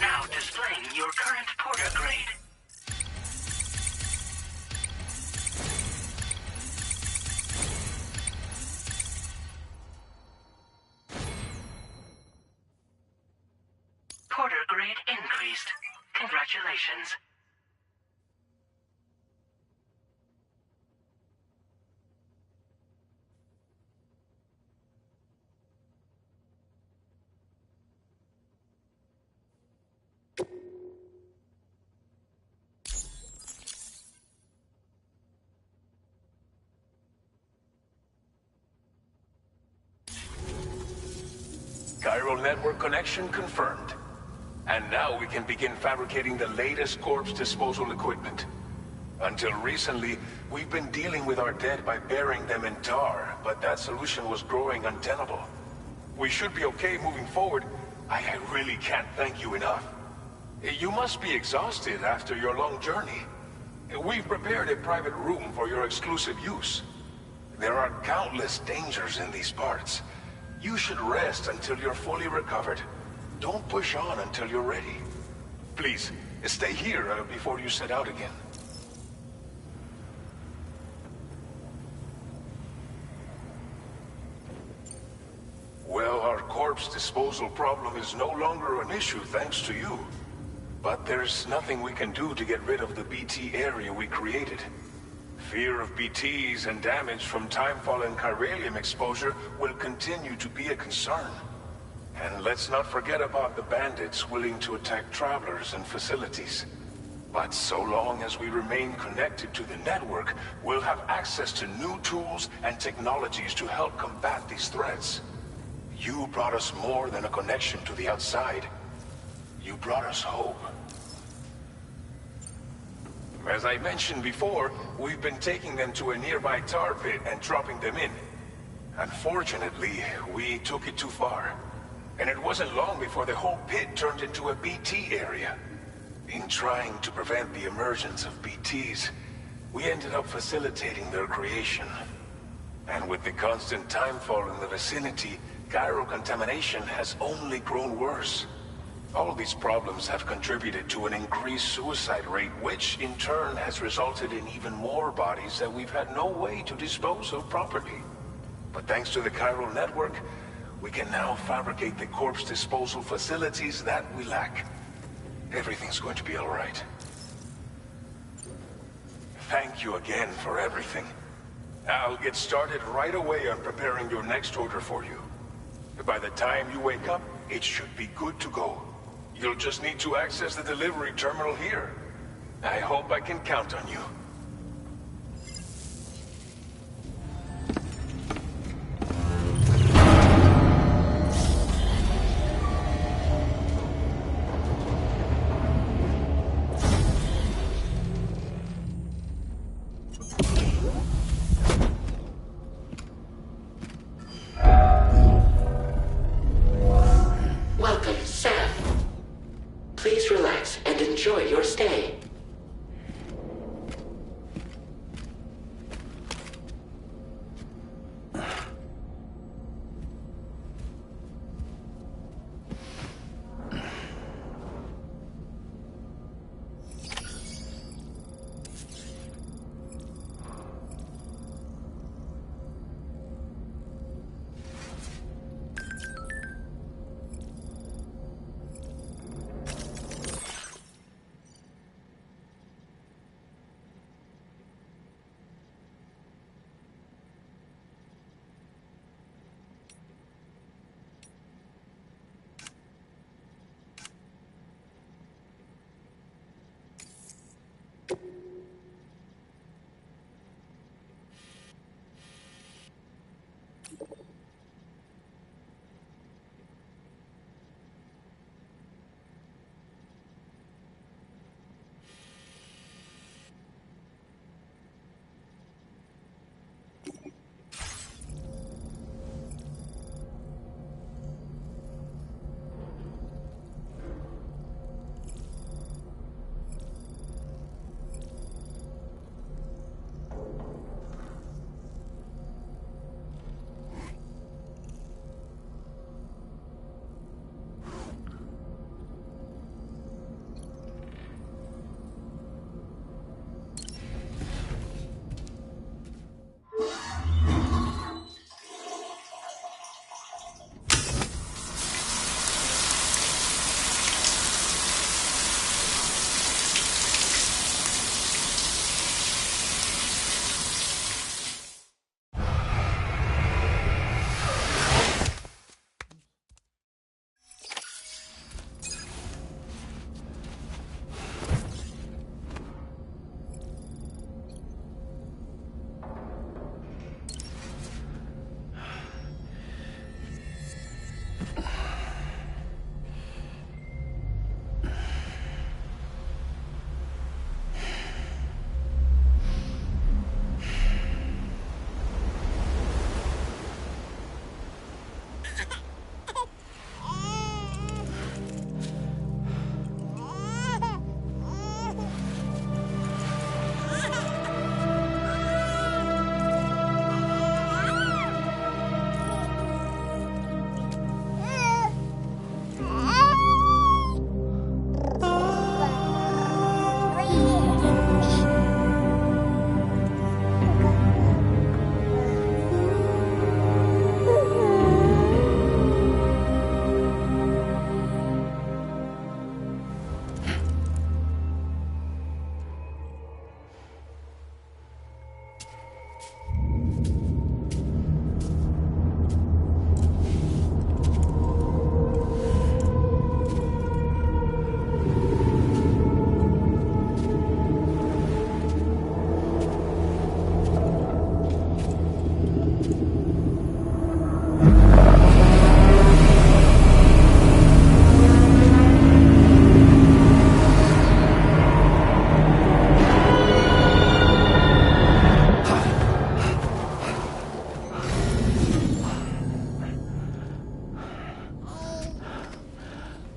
Now displaying your current porter grade. Porter grade increased. Congratulations. Cairo network connection confirmed. And now we can begin fabricating the latest corpse disposal equipment. Until recently, we've been dealing with our dead by burying them in tar, but that solution was growing untenable. We should be okay moving forward. I really can't thank you enough. You must be exhausted after your long journey. We've prepared a private room for your exclusive use. There are countless dangers in these parts. You should rest until you're fully recovered. Don't push on until you're ready. Please, stay here before you set out again. Well, our corpse disposal problem is no longer an issue thanks to you. But there's nothing we can do to get rid of the BT area we created. Fear of BTs and damage from timefall and chiralium exposure will continue to be a concern. And let's not forget about the bandits willing to attack travelers and facilities. But so long as we remain connected to the network, we'll have access to new tools and technologies to help combat these threats. You brought us more than a connection to the outside. You brought us hope. As I mentioned before, we've been taking them to a nearby tar pit and dropping them in. Unfortunately, we took it too far. And it wasn't long before the whole pit turned into a BT area. In trying to prevent the emergence of BTs, we ended up facilitating their creation. And with the constant timefall in the vicinity, chiral contamination has only grown worse. All these problems have contributed to an increased suicide rate, which in turn has resulted in even more bodies that we've had no way to dispose of properly. But thanks to the chiral network, we can now fabricate the corpse disposal facilities that we lack. Everything's going to be all right. Thank you again for everything. I'll get started right away on preparing your next order for you. By the time you wake up, it should be good to go. You'll just need to access the delivery terminal here. I hope I can count on you.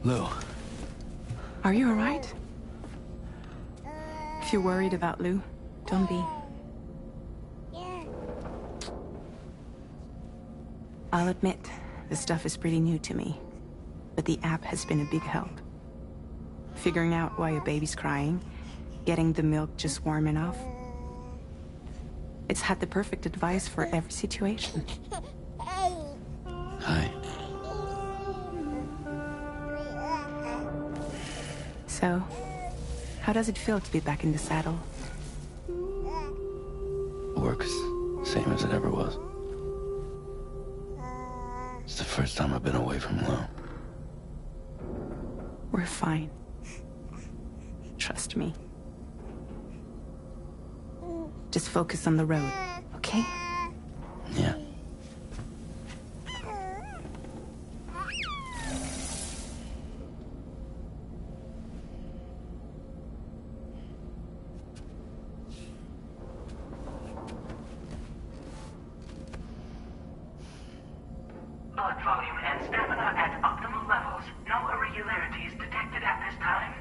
Lou. Are you alright? If you're worried about Lou, don't be. I'll admit, this stuff is pretty new to me, but the app has been a big help. Figuring out why a baby's crying, getting the milk just warm enough. It's had the perfect advice for every situation. Hi. So, how does it feel to be back in the saddle? Works same as it ever was. It's the first time I've been away from Lou. We're fine. Trust me. Just focus on the road, okay? Yeah. Blood volume and stamina at optimal levels. No irregularities detected at this time.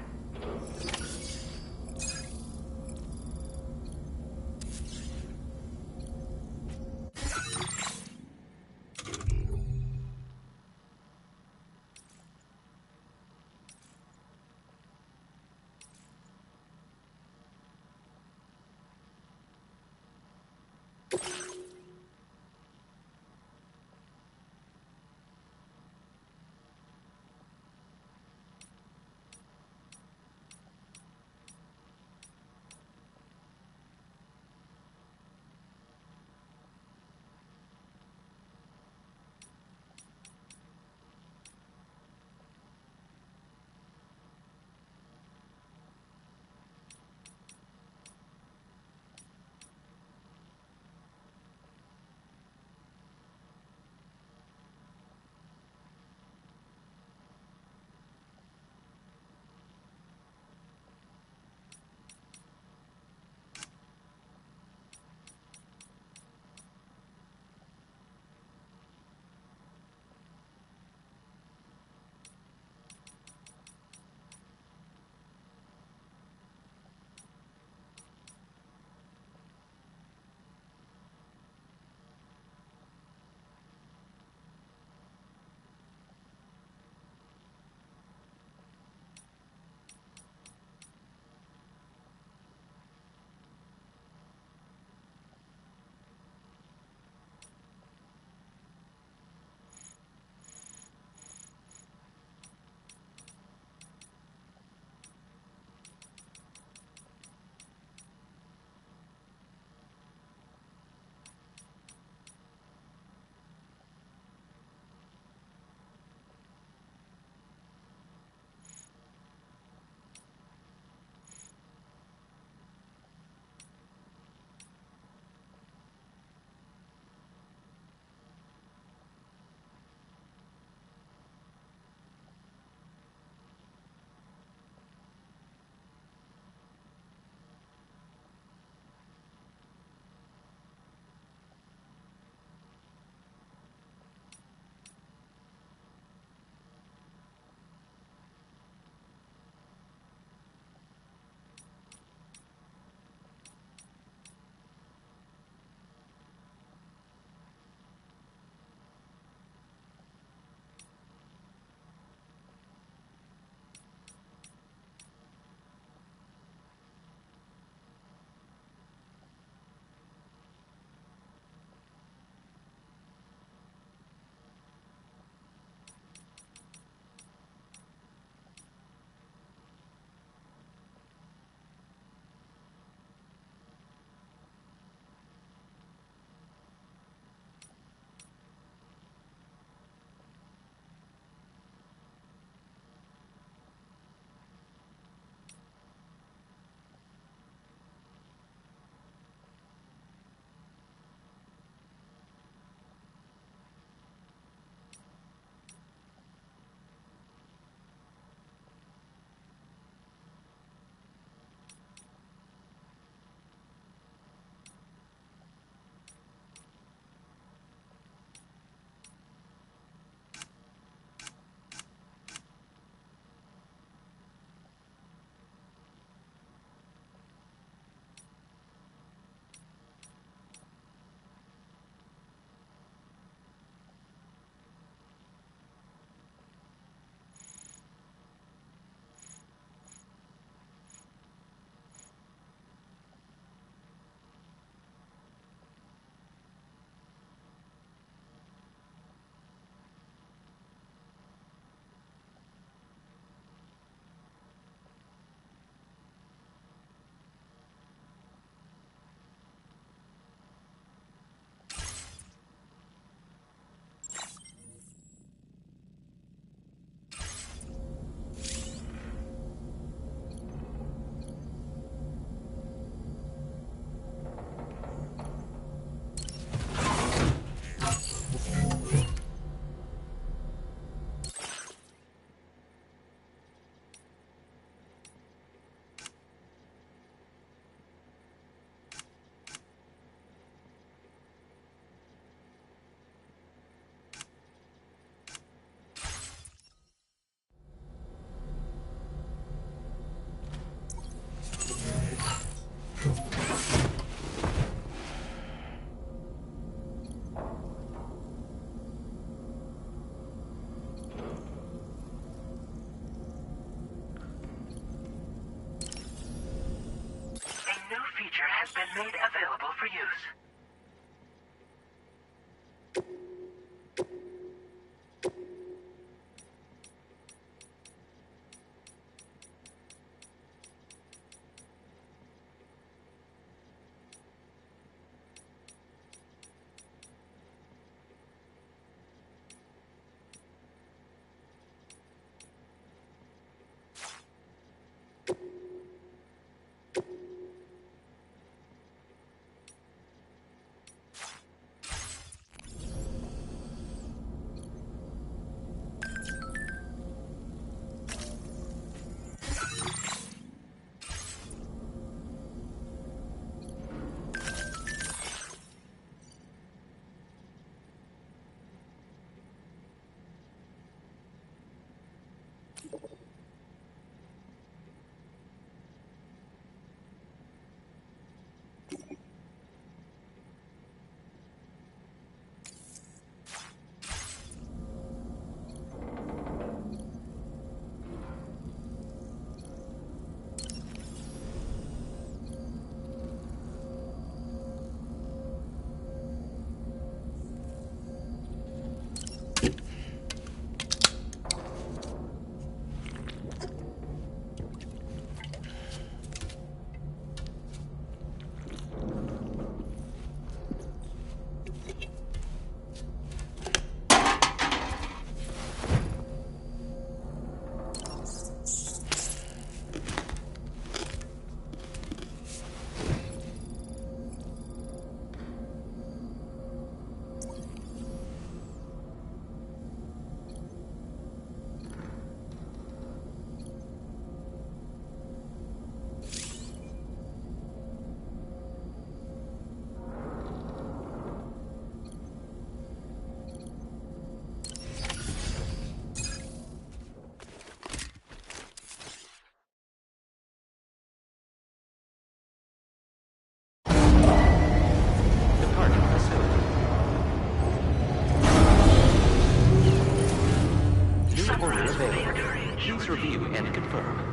news. Please review and confirm.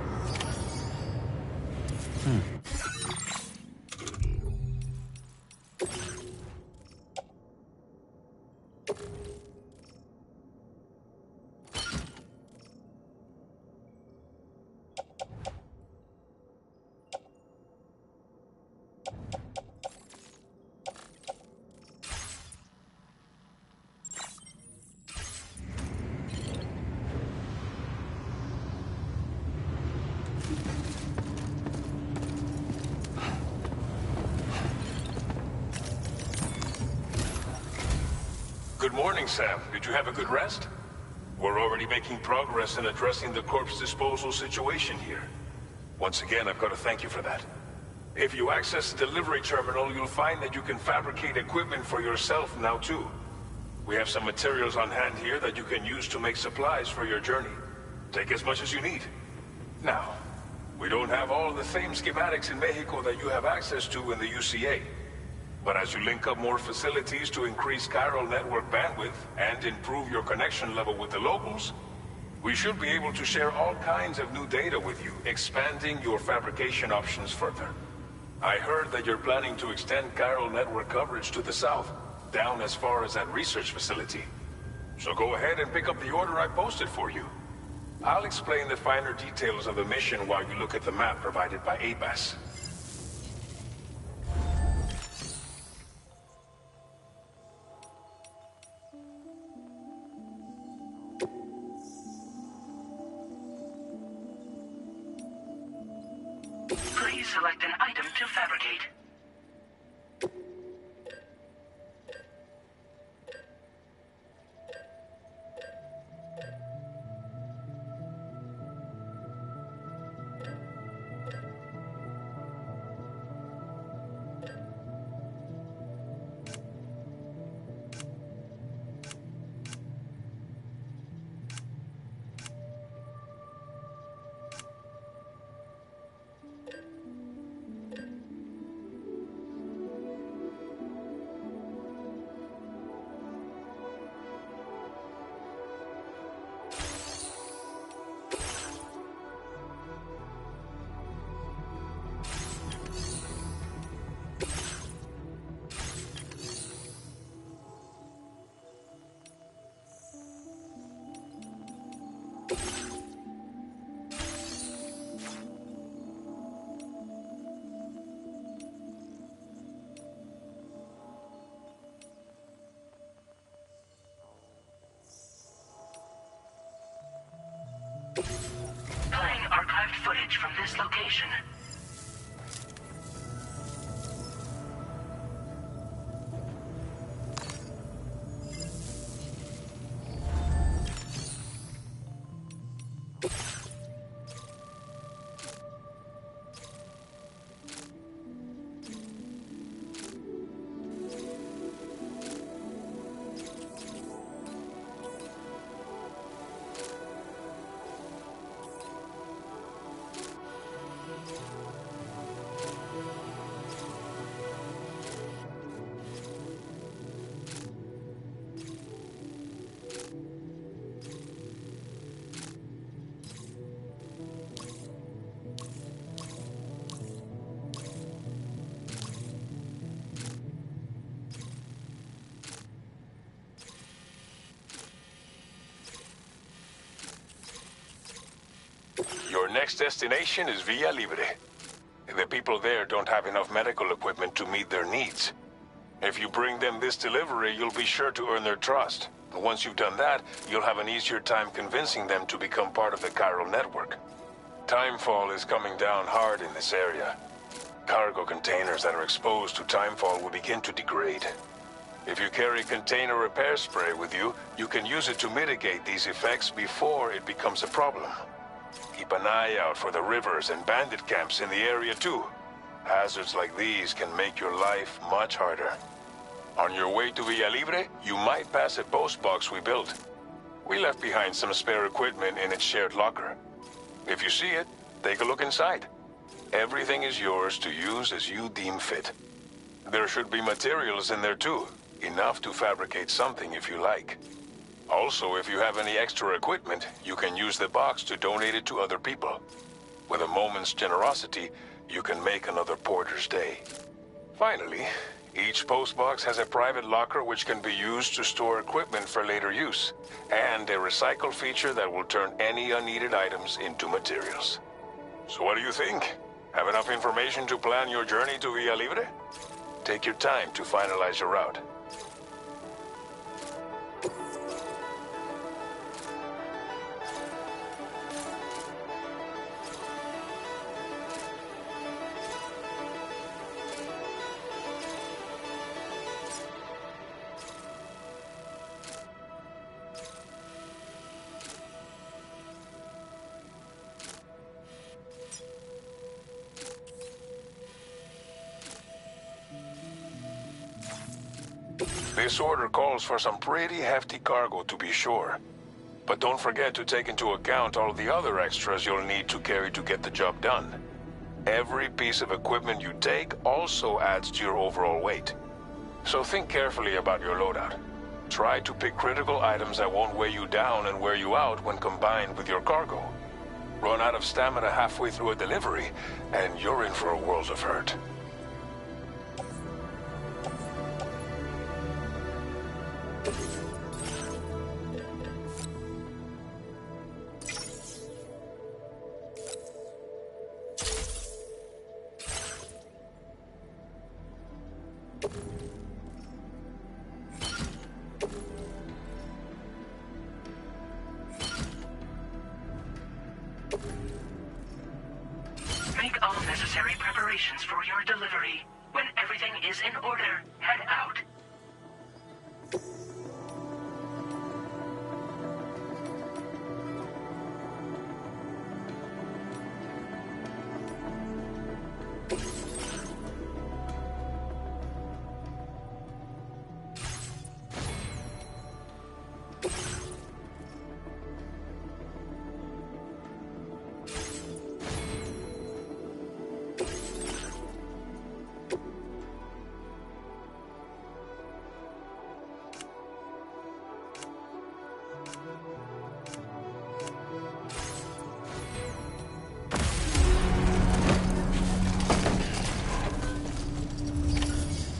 Good morning, Sam. Did you have a good rest? We're already making progress in addressing the corpse disposal situation here. Once again, I've got to thank you for that. If you access the delivery terminal, you'll find that you can fabricate equipment for yourself now too. We have some materials on hand here that you can use to make supplies for your journey. Take as much as you need. Now, we don't have all the same schematics in Mexico that you have access to in the UCA. But as you link up more facilities to increase chiral network bandwidth and improve your connection level with the locals, we should be able to share all kinds of new data with you, expanding your fabrication options further. I heard that you're planning to extend chiral network coverage to the south, down as far as that research facility. So go ahead and pick up the order I posted for you. I'll explain the finer details of the mission while you look at the map provided by ABAS. Please select an item to fabricate. Playing archived footage from this location. Your next destination is Villa Libre. The people there don't have enough medical equipment to meet their needs. If you bring them this delivery, you'll be sure to earn their trust. And once you've done that, you'll have an easier time convincing them to become part of the chiral network. Timefall is coming down hard in this area. Cargo containers that are exposed to timefall will begin to degrade. If you carry container repair spray with you, you can use it to mitigate these effects before it becomes a problem. Keep an eye out for the rivers and bandit camps in the area too. Hazards like these can make your life much harder. On your way to Villa Libre, you might pass a post box we built. We left behind some spare equipment in its shared locker. If you see it, take a look inside. Everything is yours to use as you deem fit. There should be materials in there too, enough to fabricate something if you like. Also, if you have any extra equipment, you can use the box to donate it to other people. With a moment's generosity, you can make another porter's day. Finally, each postbox has a private locker which can be used to store equipment for later use, and a recycle feature that will turn any unneeded items into materials. So what do you think? Have enough information to plan your journey to Villa Libre? Take your time to finalize your route. This order calls for some pretty hefty cargo to be sure. But don't forget to take into account all the other extras you'll need to carry to get the job done. Every piece of equipment you take also adds to your overall weight. So think carefully about your loadout. Try to pick critical items that won't weigh you down and wear you out when combined with your cargo. Run out of stamina halfway through a delivery, and you're in for a world of hurt. Make all necessary preparations for your delivery. When everything is in order, head out.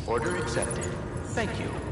Order accepted. Thank you.